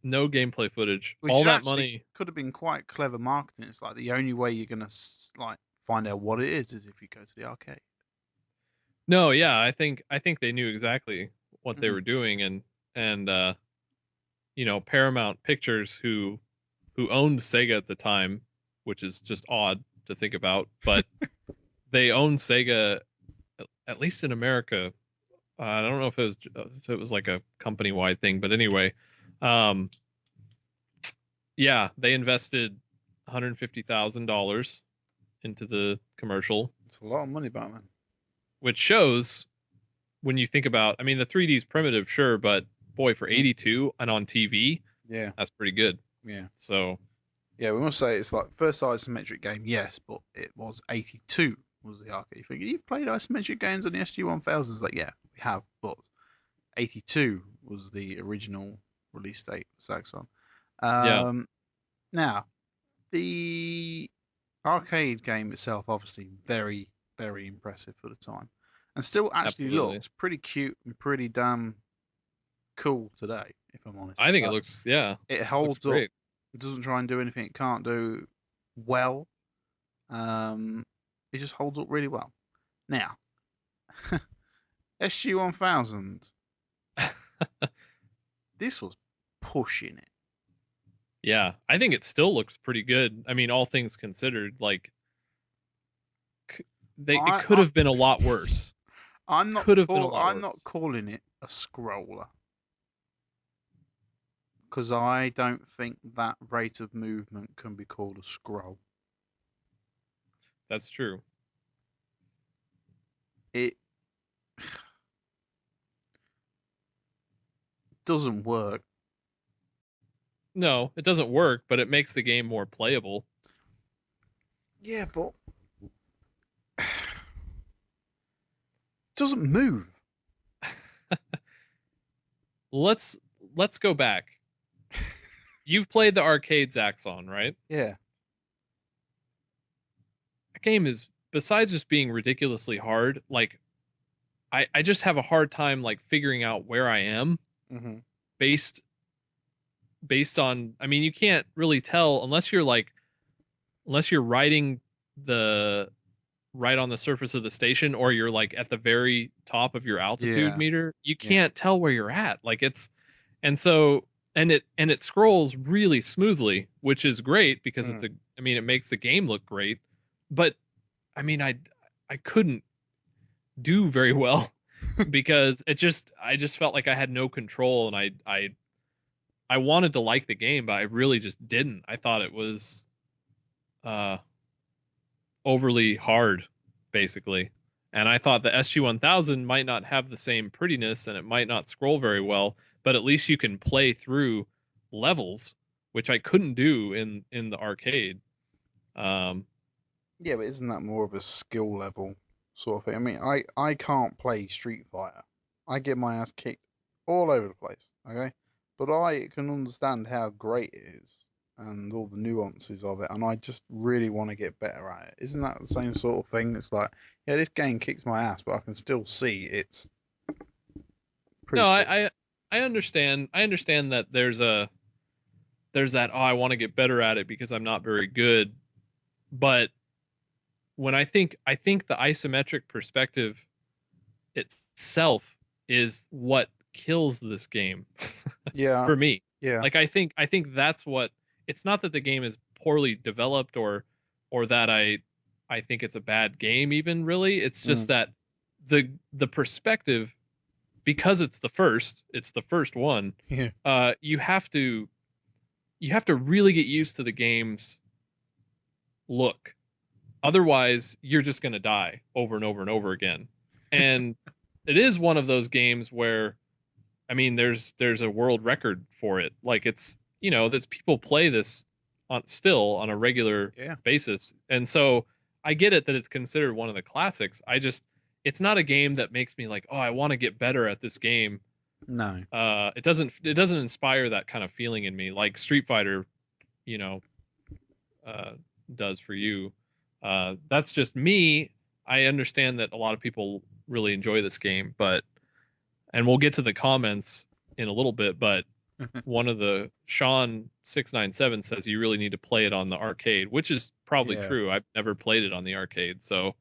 B: No gameplay footage.
A: Which
B: All that
A: actually
B: money.
A: could have been quite clever marketing. It's like the only way you're gonna like find out what it is if you go to the arcade.
B: No, yeah, I think they knew exactly what they
A: Mhm.
B: were doing, and you know, Paramount Pictures, who owned Sega at the time, which is just odd to think about, but they owned Sega at least in America. I don't know if it was like a company wide thing, but anyway, yeah, they invested $150,000 into the commercial,
A: It's a lot of money back then.
B: which shows when you think about, I mean, the 3D is primitive, sure, but boy, for 82 and on TV,
A: Yeah,
B: that's pretty good.
A: yeah.
B: So,
A: Yeah, we must say it's like first isometric game, yes, but it was 82 was the arcade. You think you've played isometric games on the SG-1000? It's like, yeah, we have, but 82 was the original release date of Zaxxon.
B: yeah,
A: Now, the arcade game itself, obviously, very, very impressive for the time, and still actually
B: Absolutely.
A: looks pretty cute and pretty damn cool today, if I'm honest.
B: I think it looks, yeah,
A: It
B: looks
A: holds up.
B: great.
A: It doesn't try and do anything it can't do well. It just holds up really well. Now, SG-1000, this was pushing it.
B: Yeah, I think it still looks pretty good. I mean, all things considered, like it could have been a lot worse.
A: I'm not
B: Could have been a lot
A: I'm not
B: worse.
A: calling it a scroller because I don't think that rate of movement can be called a scroll.
B: That's true.
A: It doesn't work.
B: No, it doesn't work, but it makes the game more playable.
A: Yeah, but it doesn't move.
B: Let's go back. You've played the arcade Zaxxon, right?
A: Yeah.
B: That game is, besides just being ridiculously hard, like I just have a hard time like figuring out where I am
A: Mm-hmm.
B: based on, I mean, you can't really tell unless you're riding right on the surface of the station, or you're like at the very top of your altitude
A: Yeah.
B: meter. You can't tell where you're at. Like and it scrolls really smoothly, which is great because it makes the game look great. But I mean, I couldn't do very well because I just felt like I had no control, and I wanted to like the game, but I really just didn't. I thought it was overly hard, basically. And I thought the SG-1000 might not have the same prettiness, and it might not scroll very well, but at least you can play through levels, which I couldn't do in the arcade.
A: Yeah, but isn't that more of a skill level sort of thing? I mean, I can't play Street Fighter. I get my ass kicked all over the place, okay? But I can understand how great it is and all the nuances of it, and I just really want to get better at it. Isn't that the same sort of thing? It's like, yeah, this game kicks my ass, but I can still see it's pretty
B: No,
A: cool.
B: I understand. I understand that there's that, oh, I want to get better at it because I'm not very good. But when I think the isometric perspective itself is what kills this game
A: Yeah,
B: for me.
A: yeah.
B: Like I think that's what, it's not that the game is poorly developed or that I think it's a bad game even, really. It's just that the perspective, because it's the first one.
A: Yeah.
B: You have to really get used to the game's look. Otherwise, you're just going to die over and over and over again. And it is one of those games where, I mean, there's a world record for it. Like, it's, you know, that people play this still on a regular basis. And so I get it that it's considered one of the classics. it's not a game that makes me like, oh, I want to get better at this game.
A: No.
B: It doesn't inspire that kind of feeling in me like Street Fighter, you know, does for you. That's just me. I understand that a lot of people really enjoy this game, and we'll get to the comments in a little bit, but one of the Sean 697 says you really need to play it on the arcade, which is probably true. I've never played it on the arcade, so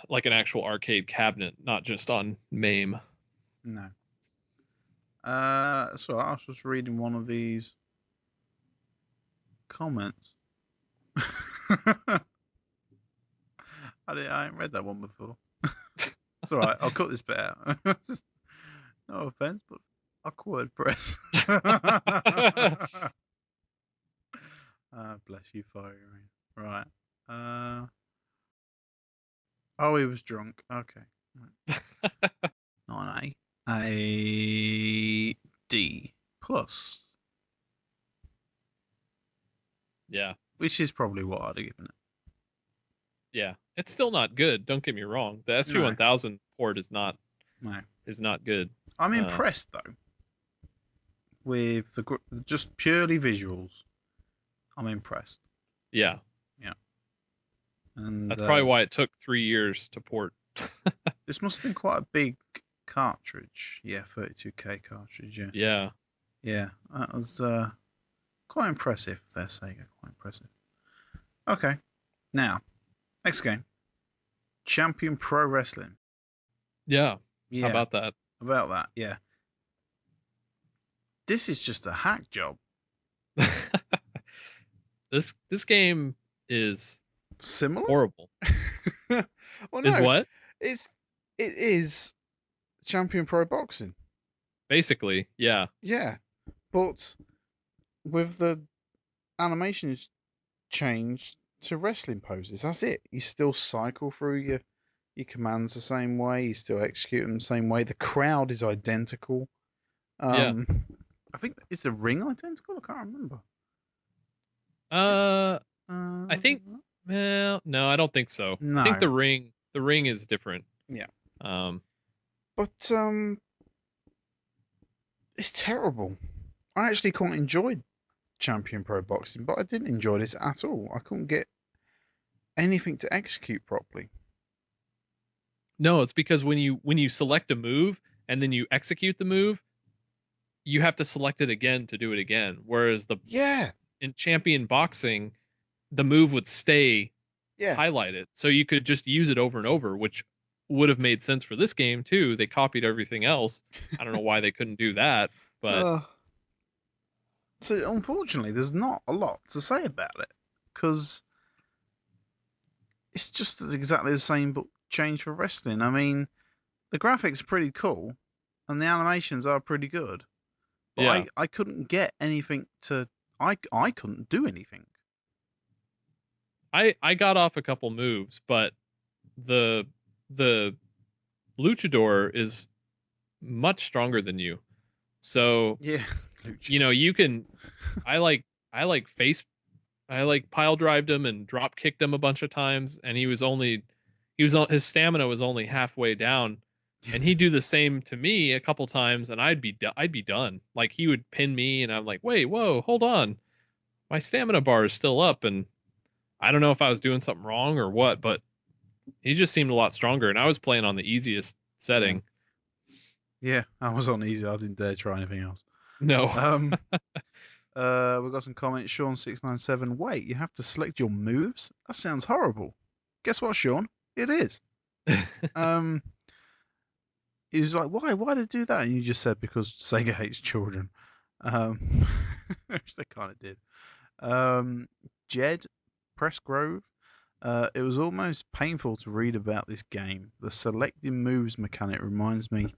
B: like an actual arcade cabinet, not just on MAME.
A: No. So I was just reading one of these comments. I ain't read that one before. It's all right. I'll cut this bit out. Just, no offense, but awkward press. Bless you, Fiery. Right. Oh, he was drunk. Okay. Not an A. A D plus.
B: Yeah.
A: Which is probably what I'd have given it.
B: Yeah. It's still not good. Don't get me wrong. The SG-1000 port is not good.
A: I'm impressed though with the just purely visuals. I'm impressed.
B: Yeah.
A: Yeah. And
B: that's probably why it took 3 years to port.
A: This must have been quite a big cartridge. Yeah, 32K cartridge. Yeah.
B: Yeah.
A: Yeah. That was quite impressive. Their Sega, quite impressive. Okay. Now, next game. Champion Pro Wrestling.
B: Yeah.
A: Yeah.
B: How about that?
A: About that, yeah. This is just a hack job.
B: This game is
A: similar.
B: Horrible.
A: Well, no,
B: is what?
A: It is Champion Pro Boxing.
B: Basically, yeah.
A: Yeah. But with the animations changed to wrestling poses. That's it. You still cycle through your commands the same way. You still execute them the same way. The crowd is identical.
B: Yeah.
A: I think, is the ring identical? I can't remember.
B: I think. Well, no, I don't think so.
A: No.
B: I think the ring is different.
A: Yeah.
B: But
A: it's terrible. I actually quite enjoyed Champion Pro Boxing, but I didn't enjoy this at all. I couldn't get anything to execute properly.
B: No, it's because when you select a move and then you execute the move, you have to select it again to do it again. Whereas in Champion Boxing, the move would stay highlighted, so you could just use it over and over, which would have made sense for this game too. They copied everything else. I don't know why they couldn't do that, but
A: so unfortunately, there's not a lot to say about it because it's just exactly the same, but changed for wrestling. I mean, the graphics are pretty cool, and the animations are pretty good. But I couldn't get anything to. I couldn't do anything.
B: I got off a couple moves, but the luchador is much stronger than you. So
A: yeah,
B: you know, you can. I pile drived him and drop kicked him a bunch of times, and his stamina was only halfway down, and he'd do the same to me a couple times, and I'd be done. Like he would pin me, and I'm like, wait, whoa, hold on, my stamina bar is still up, and I don't know if I was doing something wrong or what, but he just seemed a lot stronger, and I was playing on the easiest setting.
A: Yeah, I was on easy. I didn't dare try anything else.
B: No.
A: We've got some comments. Sean 697. Wait, you have to select your moves? That sounds horrible. Guess what, Sean? It is. He was like, why? Why did it do that? And you just said because Sega hates children. Which they kind of did. Jed Pressgrove. It was almost painful to read about this game. The selecting moves mechanic reminds me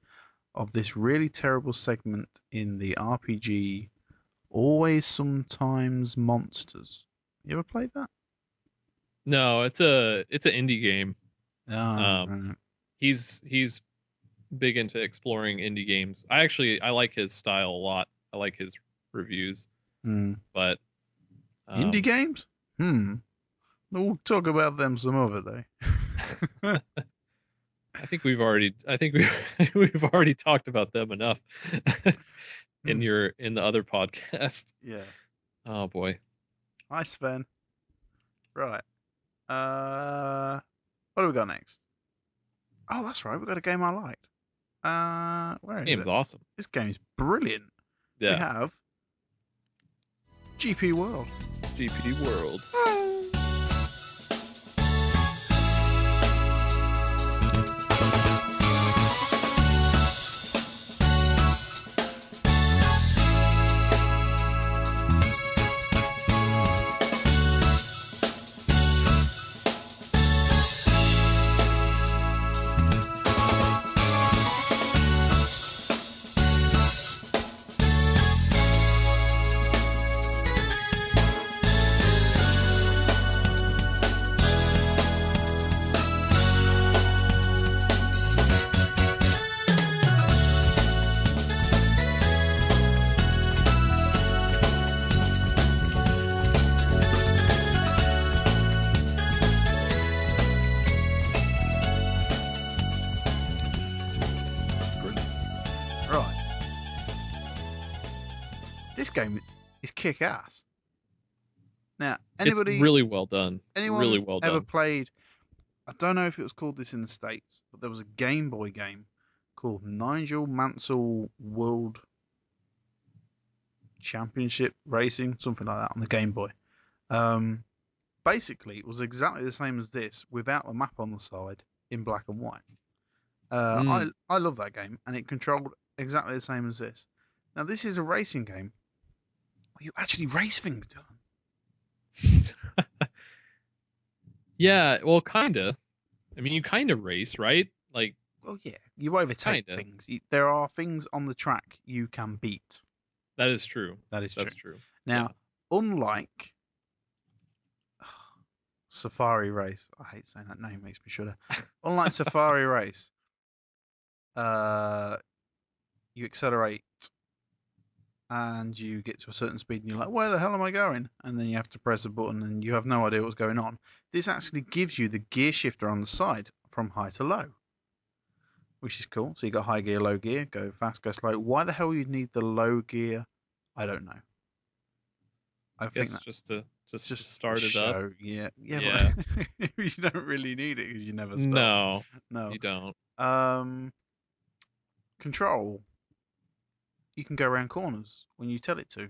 A: of this really terrible segment in the RPG Always Sometimes Monsters. You ever played that?
B: No, it's an indie game.
A: Right.
B: He's big into exploring indie games. I like his style a lot. I like his reviews. But
A: indie games? We'll talk about them some other day.
B: I think we've already we've already talked about them enough in the other podcast.
A: Yeah.
B: Oh boy.
A: Hi, Sven. Right. What do we got next? Oh, that's right. We got a game I liked. Where
B: This
A: is
B: game's
A: it?
B: awesome.
A: This game's brilliant. We
B: Yeah.
A: have GP World.
B: GP World.
A: Right. This game is kick ass. Now, anybody,
B: It's really well done.
A: anyone
B: Really well
A: ever
B: done.
A: played? I don't know if it was called this in the States, but there was a Game Boy game called Nigel Mansell World Championship Racing, something like that, on the Game Boy. Basically, it was exactly the same as this, without the map on the side, in black and white. I love that game, and it controlled exactly the same as this. Now, this is a racing game where you actually race things, Dylan.
B: Yeah, well, kinda. I mean, you kind of race, right? Like,
A: Well, yeah, you overtake
B: Kinda.
A: things. There are things on the track you can beat.
B: that is true.
A: That is
B: That's
A: true.
B: true.
A: Now, unlike Safari Race, I hate saying that name, makes me shudder. Unlike Safari Race, you accelerate and you get to a certain speed and you're like, where the hell am I going? And then you have to press a button and you have no idea what's going on. This actually gives you the gear shifter on the side from high to low, which is cool. So you got high gear, low gear, go fast, go slow. Why the hell you need the low gear? I don't know. I think
B: Guess
A: that
B: just to
A: just
B: start it up.
A: show. Yeah.
B: Yeah.
A: But you don't really need it because you never stop.
B: No,
A: No.
B: you don't.
A: Control. You can go around corners when you tell it to.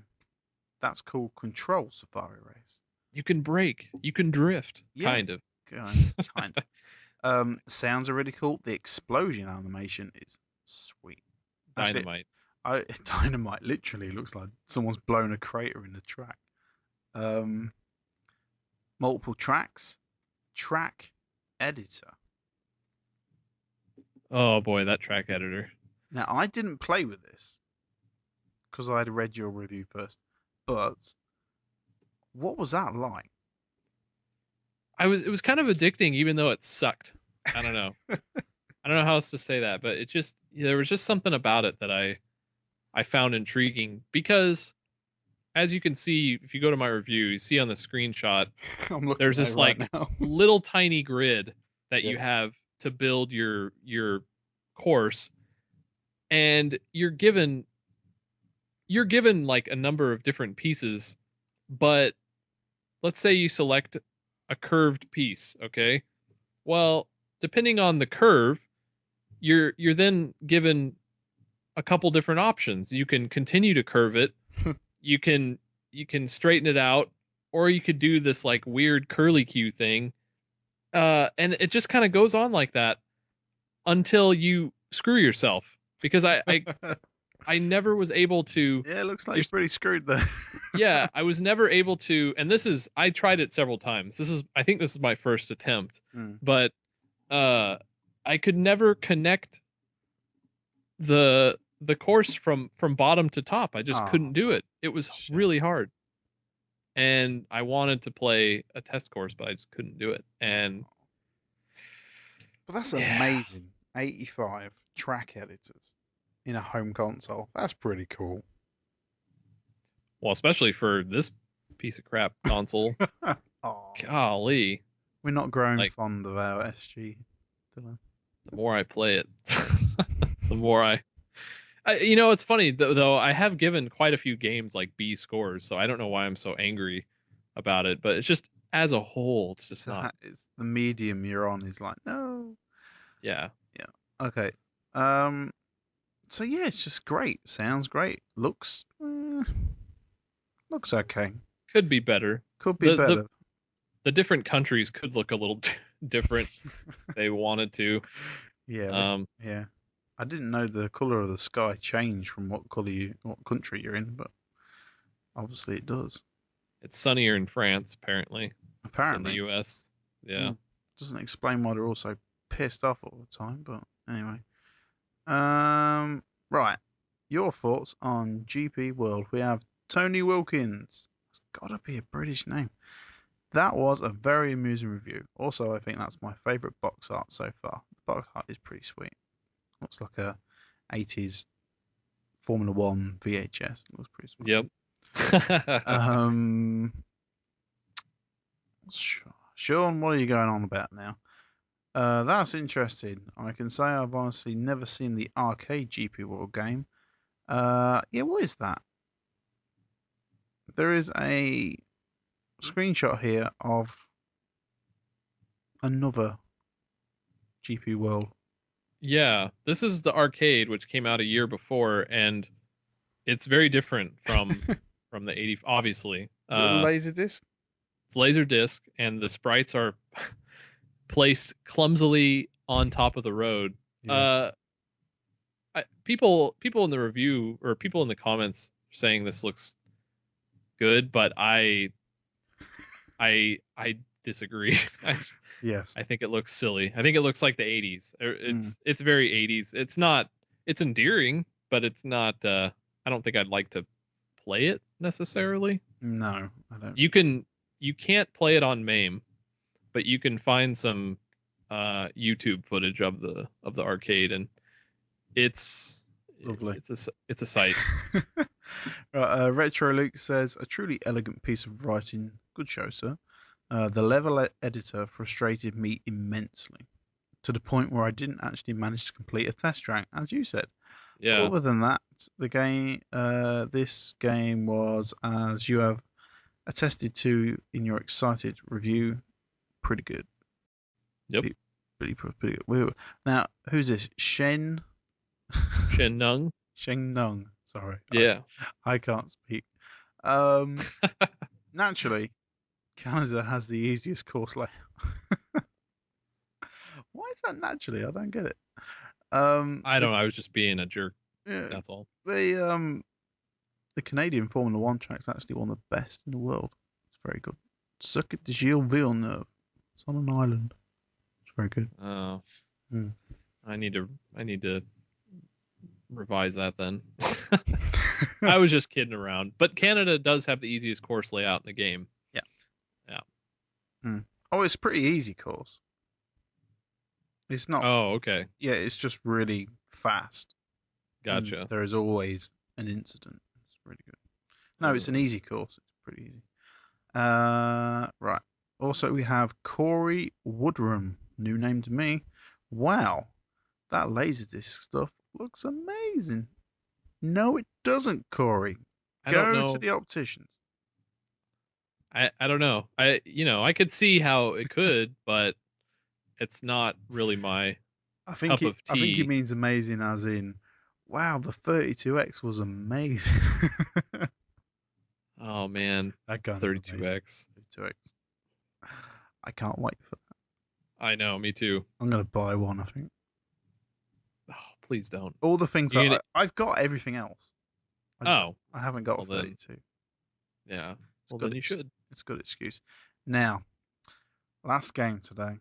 A: That's called control Safari Race.
B: You can brake. You can drift.
A: Yeah.
B: Kind of.
A: Kind of. Sounds are really cool. The explosion animation is sweet. Actually,
B: Dynamite.
A: Dynamite literally looks like someone's blown a crater in the track. Multiple tracks. Track editor.
B: Oh boy, that track editor.
A: Now, I didn't play with this because I had read your review first, but what was that like?
B: It was kind of addicting, even though it sucked. I don't know. I don't know how else to say that, but there was just something about it that I found intriguing because, as you can see, if you go to my review, you see on the screenshot,
A: I'm looking
B: there's
A: at
B: this
A: it right
B: like
A: now.
B: little tiny grid that you
A: Yeah.
B: have to build your course, and you're given like a number of different pieces, but let's say you select a curved piece, okay? Well, depending on the curve, you're then given a couple different options. You can continue to curve it, you can straighten it out, or you could do this like weird curly Q thing. And it just kind of goes on like that until you screw yourself, because I never was able to.
A: Yeah, it looks like you're pretty screwed there.
B: Yeah, I was never able to, and I tried it several times. I think this is my first attempt, but I could never connect the course from bottom to top. I just couldn't do it. It was really hard. And I wanted to play a test course, but I just couldn't do it. And
A: But that's amazing. 85 track editors in a home console. That's pretty cool.
B: well, especially for this piece of crap console.
A: Oh,
B: golly,
A: We're not growing
B: Like-
A: fond of our SG.
B: the more I play it, the more it's funny though. I have given quite a few games like B scores, so I don't know why I'm so angry about it. But it's just as a whole, it's just not.
A: It's the medium you're on is like, no.
B: Yeah.
A: Okay. So yeah, it's just great. Sounds great. Looks okay.
B: Could be better.
A: Could be better.
B: The different countries could look a little different if they wanted to.
A: Yeah. Yeah. I didn't know the color of the sky changed from what country you're in, but obviously it does.
B: It's sunnier in France, apparently, than
A: Apparently.
B: the U.S. Yeah.
A: Doesn't explain why they're all so pissed off all the time, but anyway. Right. Your thoughts on GP World. We have Tony Wilkins. It's gotta be a British name. That was a very amusing review. Also, I think that's my favourite box art so far. The box art is pretty sweet. Looks like a 80s Formula One VHS. Looks pretty sweet.
B: Yep.
A: Sean, what are you going on about now? That's interesting. I can say I've honestly never seen the arcade GP World game. Yeah, what is that? There is a screenshot here of another GP World.
B: Yeah, this is the arcade, which came out a year before, and it's very different from the 80. Obviously,
A: Is it a laser disc?
B: it's laser disc, and the sprites are placed clumsily on top of the road.
A: Yeah.
B: People in the review or people in the comments are saying this looks good, but I disagree.
A: Yes.
B: I think it looks silly. I think it looks like the 80s. It's very 80s. It's endearing, but it's not I don't think I'd like to play it necessarily.
A: No, I don't.
B: You can't play it on MAME, but you can find some YouTube footage of the arcade, and it's
A: Lovely.
B: It's a sight.
A: Right, Retro Luke says, a truly elegant piece of writing. Good show, sir. The level editor frustrated me immensely, to the point where I didn't actually manage to complete a test track, as you said.
B: Yeah.
A: Other than that, the game, this game was, as you have attested to in your excited review, pretty good.
B: Yep.
A: Pretty good. Now, who's this?
B: Shen Nung.
A: Sheng Nung. Sorry.
B: Yeah.
A: I can't speak. Naturally, Canada has the easiest course layout. Why is that naturally? I don't get it.
B: I don't know. I was just being a jerk.
A: Yeah,
B: That's all.
A: the Canadian Formula One track's actually one of the best in the world. It's very good. Circuit de Gilles Villeneuve. It's on an island. It's very good.
B: Oh.
A: Hmm.
B: I need to revise that then. I was just kidding around. But Canada does have the easiest course layout in the game.
A: Yeah.
B: Yeah.
A: Oh, it's a pretty easy course. It's not.
B: Oh, okay.
A: Yeah, it's just really fast. and
B: Gotcha.
A: there is always an incident. It's really good. No, it's an easy course. It's pretty easy. Right. Also, we have Corey Woodrum, new name to me. Wow, that laserdisc stuff looks amazing. No, it doesn't, Corey.
B: I don't
A: Go
B: know.
A: to the opticians.
B: I don't know. I could see how it could, but it's not really my
A: I think
B: cup
A: it,
B: of
A: I think he
B: tea.
A: means amazing as in, wow, the 32X was amazing.
B: Oh man,
A: That gun.
B: 32X.
A: 32X. I can't wait for that.
B: I know, me too.
A: I'm gonna buy one. I think
B: Oh, please don't.
A: all the things
B: You
A: that
B: gonna-
A: I've got everything else. I haven't got a
B: Well, then-
A: 32.
B: Yeah.
A: It's
B: Well,
A: good
B: then you
A: ex-
B: should.
A: It's a good excuse. Now, last game today.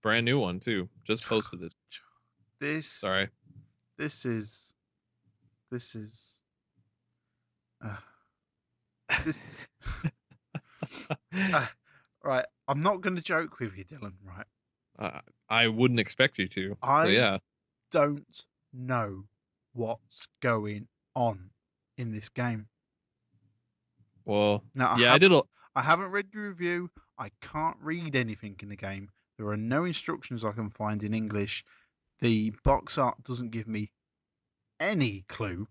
B: Brand new one too. Just posted it.
A: This
B: Sorry.
A: this is this. This right. I'm not going to joke with you, Dylan. Right.
B: I wouldn't expect you to.
A: I-
B: So yeah.
A: Don't know what's going on in this game.
B: Well,
A: Now,
B: yeah, I did.
A: I haven't read the review. I can't read anything in the game. There are no instructions I can find in English. The box art doesn't give me any clue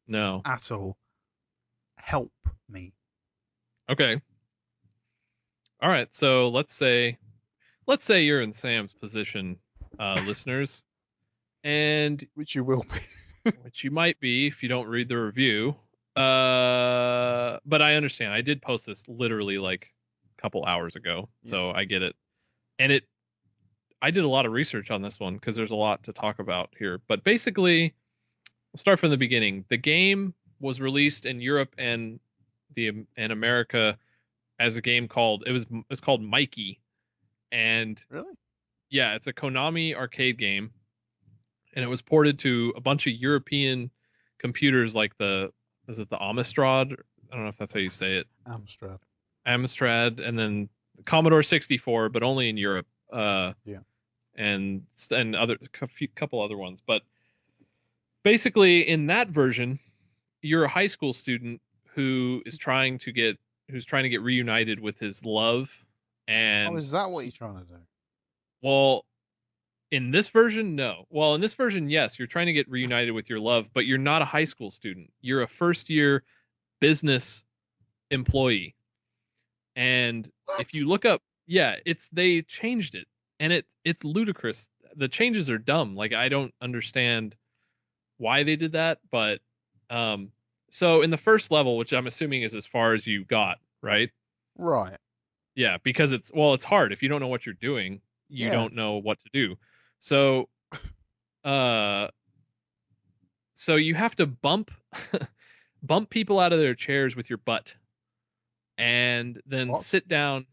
B: No.
A: at all. Help me.
B: Okay. All right. So let's say you're in Sam's position, listeners, and
A: Which you will be.
B: which you might be if you don't read the review. But I understand. I did post this literally like a couple hours ago, so I get it. And I did a lot of research on this one because there's a lot to talk about here. But basically, we'll start from the beginning. The game was released in Europe and America as a game called it's called Mikey. And
A: Really?
B: yeah, it's a Konami arcade game, and it was ported to a bunch of European computers like is it the Amstrad? I don't know if that's how you say it. Amstrad, and then the Commodore 64, but only in Europe. And couple other ones. But basically, in that version, you're a high school student who's trying to get reunited with his love. And
A: is that what you're trying to do?
B: Well, in this version, no. Well, in this version, yes, you're trying to get reunited with your love, but you're not a high school student. You're a first year business employee. And if you look up, they changed it, and it's ludicrous. The changes are dumb. Like, I don't understand why they did that, but so in the first level, which I'm assuming is as far as you got, right?
A: Right.
B: Yeah, because it's hard. If you don't know what you're doing, you don't know what to do. So so you have to bump people out of their chairs with your butt, and then sit down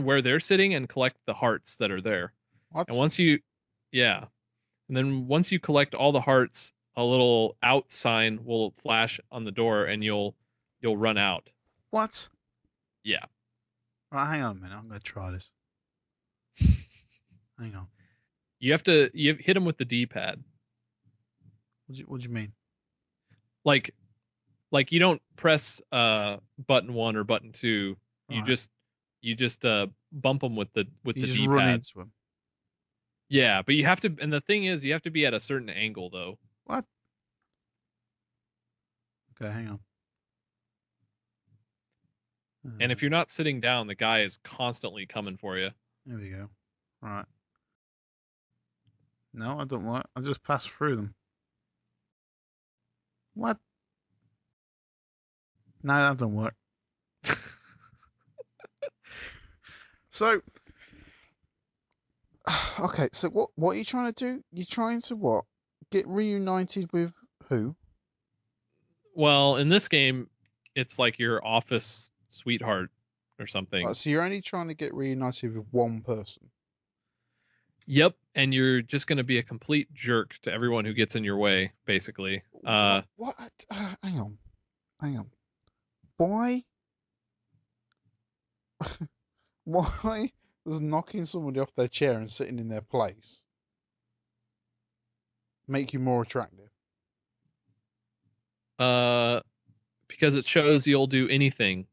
B: where they're sitting and collect the hearts that are there.
A: What?
B: And once you collect all the hearts, a little out sign will flash on the door, and you'll run out.
A: What?
B: Yeah.
A: Right, hang on a minute. I'm going to try this. Hang on.
B: You hit them with the D-pad.
A: What do you mean?
B: Like you don't press button 1 or button 2. You just bump them with the D-pad.
A: Run into them.
B: Yeah, but you have to, and the thing is, you have to be at a certain angle though.
A: What? Okay, hang on.
B: And if you're not sitting down, the guy is constantly coming for you.
A: There we go. Right. No, I don't want. I just pass through them. What? No, that don't work. So, okay. So what are you trying to do? You're trying to what? Get reunited with who?
B: Well, in this game, it's like your office sweetheart or something.
A: Right, so you're only trying to get reunited with one person.
B: Yep, and you're just going to be a complete jerk to everyone who gets in your way, basically.
A: What? Hang on. Why? Why does knocking somebody off their chair and sitting in their place make you more attractive?
B: Because it shows you'll do anything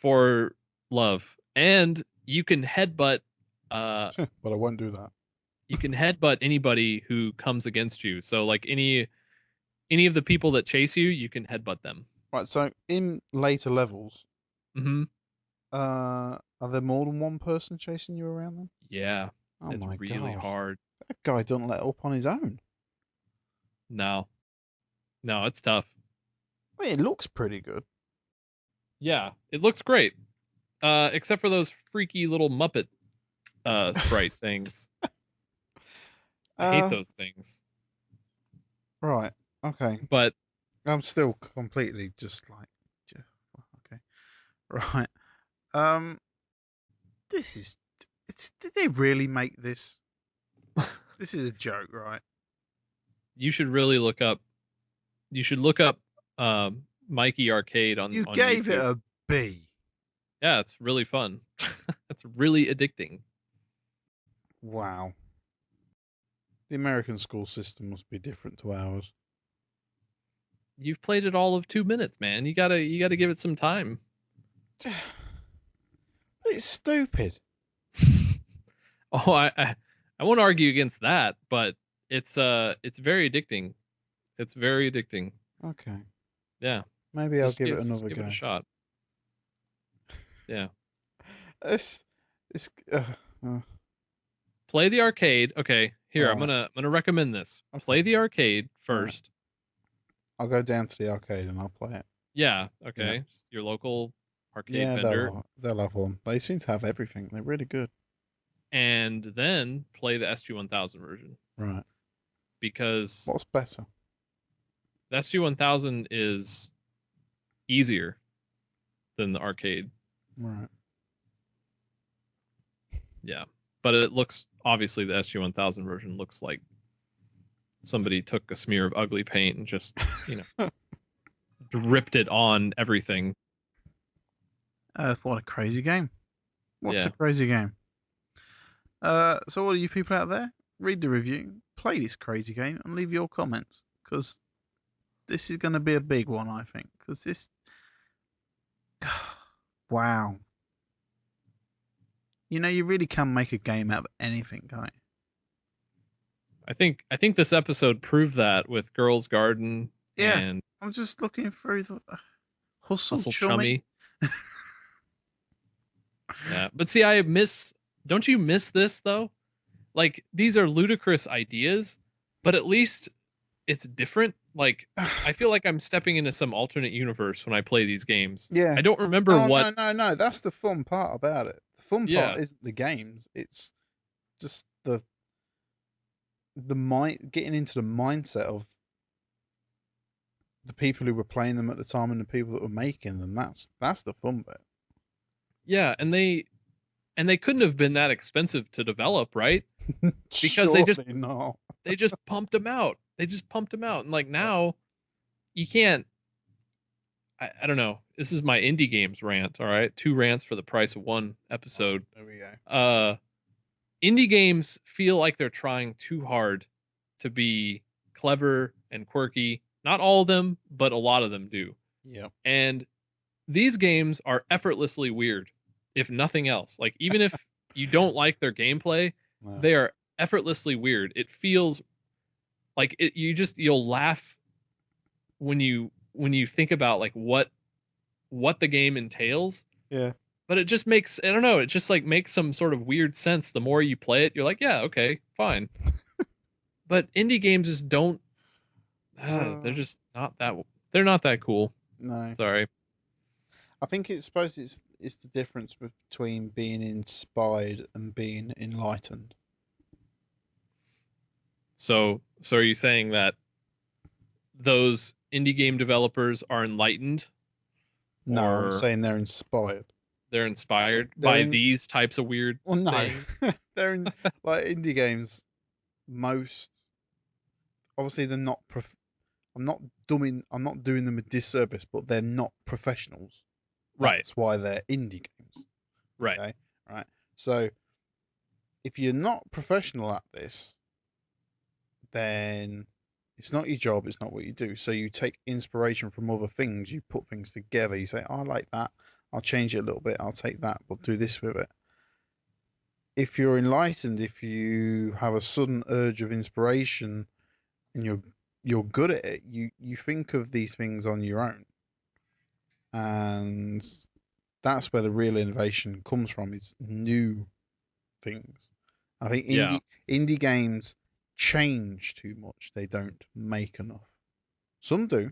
B: for love, and you can headbutt.
A: But I won't do that.
B: You can headbutt anybody who comes against you. So, like any of the people that chase you, you can headbutt them.
A: Right. So in later levels,
B: are
A: there more than one person chasing you around then?
B: Yeah.
A: Oh
B: it's
A: my
B: really
A: God.
B: hard.
A: That guy don't let up on his own.
B: No, it's tough.
A: I mean, it looks pretty good.
B: Yeah, it looks great. Except for those freaky little Muppet sprite things. I hate those things. Right.
A: Okay.
B: But
A: I'm still completely just like, okay. Right. Did they really make this? This is a joke, right?
B: You should really look up. You should look up Mikey Arcade on.
A: You
B: on
A: gave
B: YouTube.
A: it a B.
B: Yeah, it's really fun. It's really addicting.
A: Wow. The American school system must be different to ours.
B: You've played it all of 2 minutes, man. You gotta give it some time.
A: It's stupid.
B: Oh, I won't argue against that, but it's very addicting. It's very addicting.
A: Okay.
B: Yeah.
A: Maybe I'll
B: Just
A: give it another
B: give
A: go.
B: it a shot. Yeah.
A: It's
B: Play the arcade. Okay, here I'm
A: Alright.
B: gonna recommend this.
A: Okay.
B: Play the arcade first.
A: I'll go down to the arcade and I'll play it.
B: Yeah. Okay. Your local arcade
A: Yeah,
B: vendor,
A: they'll have one. They seem to have everything. They're really good.
B: and then play the SG-1000 version
A: Right.
B: because
A: What's better?
B: the SG-1000 is easier than the arcade.
A: Right.
B: Yeah, but it looks, obviously the SG-1000 version looks like somebody took a smear of ugly paint and just, dripped it on everything.
A: What a crazy game. What's
B: Yeah.
A: a crazy game? So all of you people out there, read the review, play this crazy game, and leave your comments, because this is going to be a big one, I think. Because this... Wow. You really can make a game out of anything, can't you?
B: I think this episode proved that with Girls Garden
A: Yeah.
B: and
A: I'm just looking through the... Hustle
B: Hustle
A: Chummy.
B: Yeah, but see, don't you miss this though? Like, these are ludicrous ideas, but at least it's different. Like, I feel like I'm stepping into some alternate universe when I play these games.
A: Yeah.
B: I don't remember what.
A: No. That's the fun part about it. The fun
B: Yeah.
A: part isn't the games. It's just the getting into the mindset of the people who were playing them at the time and the people that were making them. That's the fun bit.
B: Yeah, and they couldn't have been that expensive to develop, right? Because they just pumped them out. And like, now you can't. I don't know. This is my indie games rant. All right, 2 rants for the price of 1 episode.
A: There we go.
B: Indie games feel like they're trying too hard to be clever and quirky. Not all of them, but a lot of them do.
A: Yeah.
B: And these games are effortlessly weird, if nothing else. Like, even if you don't like their gameplay,
A: No.
B: they are effortlessly weird. It feels like you'll laugh when you think about like what the game entails.
A: Yeah.
B: But it just makes, I don't know, it just like makes some sort of weird sense. The more you play it, you're like, yeah, okay, fine. But indie games just don't. They're just not that. They're not that cool.
A: No.
B: Sorry.
A: I think it's the difference between being inspired and being enlightened.
B: So are you saying that those indie game developers are enlightened?
A: No,
B: Or
A: I'm saying they're inspired.
B: they're inspired by these types of weird
A: Well, no,
B: things?
A: they're in like indie games. Obviously they're not. I'm not doing them a disservice, but they're not professionals.
B: Right.
A: That's why they're indie games.
B: Right.
A: Okay? Right. So if you're not professional at this, then it's not your job. It's not what you do. So you take inspiration from other things. You put things together. You say, oh, I like that. I'll change it a little bit. I'll take that, but do this with it. If you're enlightened, if you have a sudden urge of inspiration and you're good at it, you think of these things on your own. And that's where the real innovation comes from, is new things. I think indie games change too much. They don't make enough. Some do.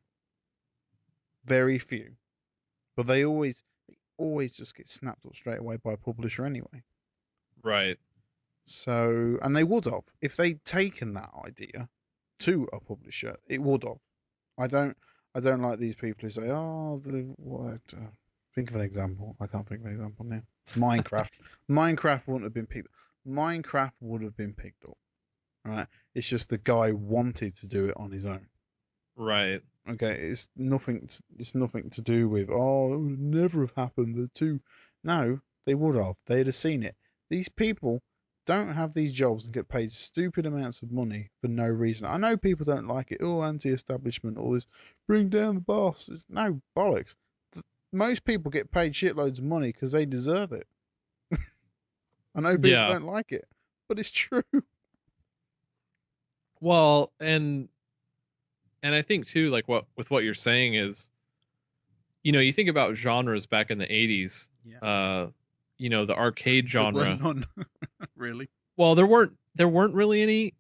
A: Very few. But they always just get snapped up straight away by a publisher anyway.
B: Right.
A: So, and they would have. If they'd taken that idea to a publisher, it would have. I don't like these people who say, oh, think of an example. I can't think of an example now. Minecraft. Minecraft wouldn't have been picked up. Minecraft would have been picked up. Right? It's just the guy wanted to do it on his own.
B: Right.
A: Okay, it's nothing to do with, oh, it would never have happened. No, they would have. They'd have seen it. These people don't have these jobs and get paid stupid amounts of money for no reason. I know people don't like it. Oh, anti-establishment, all this, bring down the boss. It's no bollocks. Most people get paid shitloads of money because they deserve it. I know people
B: Yeah.
A: don't like it, but it's true.
B: Well, and I think too, like what you're saying is, you think about genres back in the 80s.
A: Yeah.
B: The arcade
A: There were
B: genre.
A: none, really.
B: Well, there weren't really any,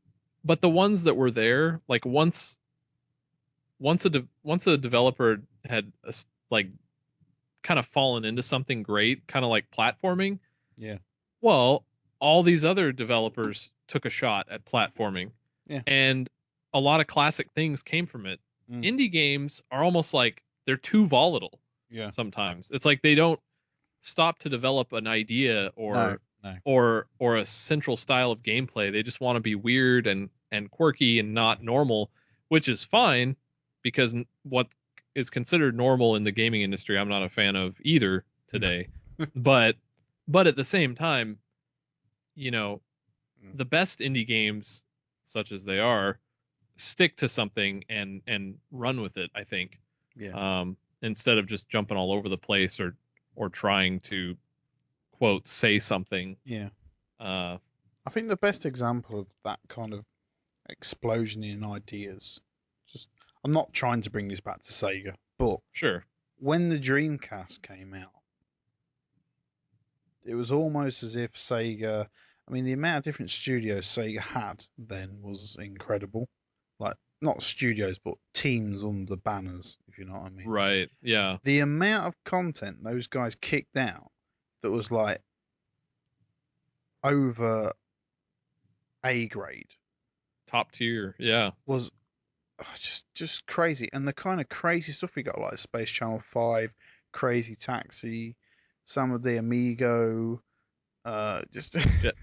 B: but the ones that were there, like once a developer had like kind of fallen into something great, kind of like platforming.
A: Yeah.
B: Well, all these other developers took a shot at platforming.
A: Yeah.
B: And a lot of classic things came from it.
A: Mm.
B: Indie games are almost like they're too volatile.
A: Yeah.
B: Sometimes it's like they don't stop to develop an idea or a central style of gameplay. They just want to be weird and quirky and not normal, which is fine because what is considered normal in the gaming industry, I'm not a fan of either today. but at the same time, the best indie games, such as they are, stick to something and run with it, I think.
A: Yeah.
B: Instead of just jumping all over the place or trying to quote say something.
A: Yeah.
B: I
A: think the best example of that kind of explosion in ideas, I'm not trying to bring this back to Sega, but
B: sure,
A: when the Dreamcast came out, it was almost as if Sega, the amount of different studios Sega had then was incredible. Like, not studios, but teams under banners, if you know what I mean.
B: Right, yeah.
A: The amount of content those guys kicked out that was like over A grade.
B: Top tier, yeah.
A: Was just crazy. And the kind of crazy stuff we got, like Space Channel 5, Crazy Taxi, some of the Amigo, just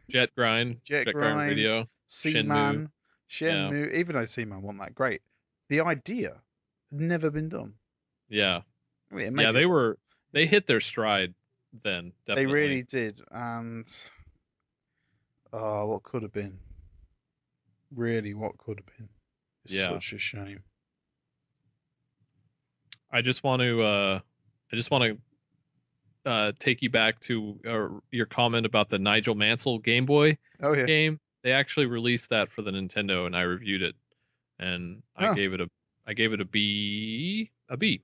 B: Jet Grind Radio,
A: Seaman, Shenmue. Even though Seaman wasn't that great, the idea had never been done.
B: Yeah. They hit their stride then, definitely.
A: They really did. And what could have been? Really, what could have been? It's such a shame.
B: I just want to take you back to your comment about the Nigel Mansell Game Boy game. They actually released that for the Nintendo, and I reviewed it, and I gave it a B. It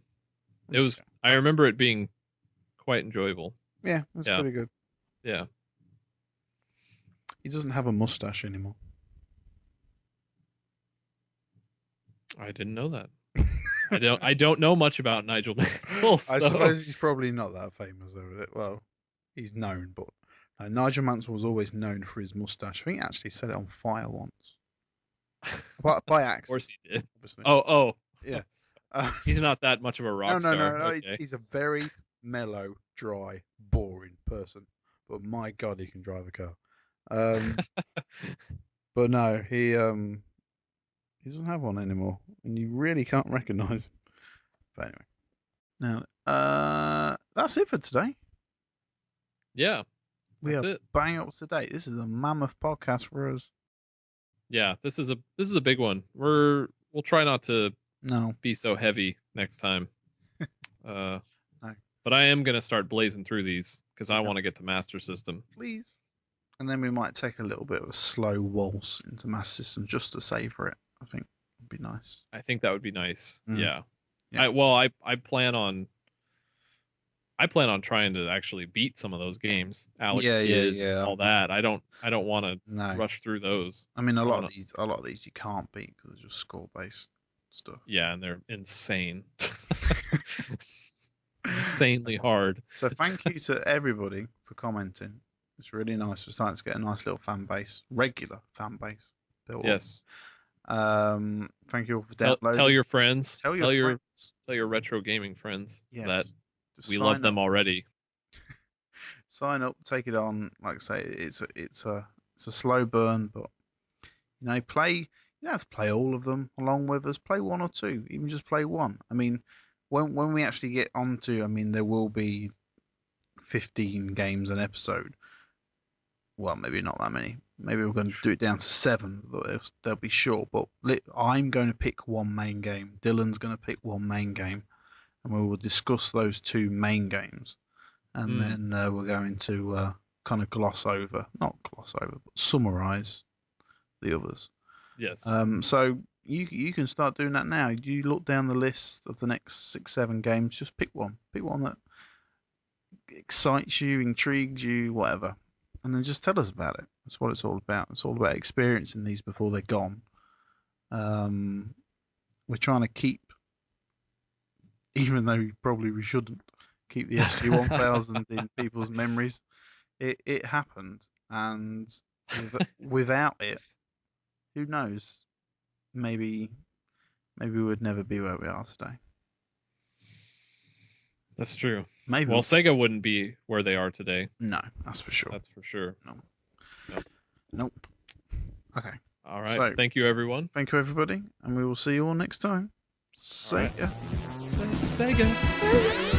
B: was. I remember it being quite enjoyable.
A: Yeah, that's pretty good.
B: Yeah.
A: He doesn't have a mustache anymore.
B: I didn't know that. I don't know much about Nigel Mansell. So.
A: I suppose he's probably not that famous over it. Well, he's known, but Nigel Mansell was always known for his mustache. I think he actually set it on fire once. by accident.
B: Of course he did.
A: Obviously.
B: Oh.
A: Yeah.
B: He's not that much of a rock star.
A: No.
B: Okay.
A: He's a very mellow, dry, boring person. But my God, he can drive a car. But no, he doesn't have one anymore, and you really can't recognise him. But anyway, now that's it for today.
B: Yeah,
A: we are bang up to date. This is a mammoth podcast for us.
B: Yeah, this is a big one. We'll try not to be so heavy next time.
A: No.
B: But I am gonna start blazing through these because I want to get to Master System.
A: Please. And then we might take a little bit of a slow waltz into Master System just to savor it. I think would be nice.
B: I think that would be nice.
A: Mm.
B: Yeah.
A: Yeah.
B: I plan on trying to actually beat some of those games. Alex Kidd, all that. I don't want to rush through those.
A: I mean, a lot of these you can't beat because they're just score based stuff.
B: Yeah, and they're insane. Insanely hard.
A: So thank you to everybody for commenting. It's really nice. We're starting to get a nice little fan base, regular fan base built
B: Yes.
A: up. Thank you all for downloading.
B: Tell your friends.
A: Tell your
B: retro gaming friends that
A: just
B: we love them already.
A: Sign up, take it on. Like I say, it's a slow burn, but play. You don't have to play all of them along with us. Play one or two, even just play one. I mean, when we actually get onto, there will be 15 games an episode. Well, maybe not that many, Maybe we're going to do it down to 7. They'll be short. But I'm going to pick one main game. Dylan's going to pick one main game, and we will discuss those 2 main games, and then we're going to kind of not gloss over, but summarize the others.
B: Yes.
A: So you can start doing that now. You look down the list of the next 6, 7 games. Just pick one. Pick one that excites you, intrigues you, whatever, and then just tell us about it. That's what it's all about. It's all about experiencing these before they're gone. We're trying to keep, even though probably we shouldn't, keep the SG-1000 in people's memories. It happened, and without it, who knows? Maybe we would never be where we are today.
B: That's true.
A: Maybe.
B: Well, Sega wouldn't be where they are today.
A: No, that's for sure.
B: That's for sure.
A: Nope. Okay.
B: All right.
A: So,
B: thank you, everyone.
A: Thank you, everybody, and we will see you all next time.
B: All right.
A: Sega.
B: Sega.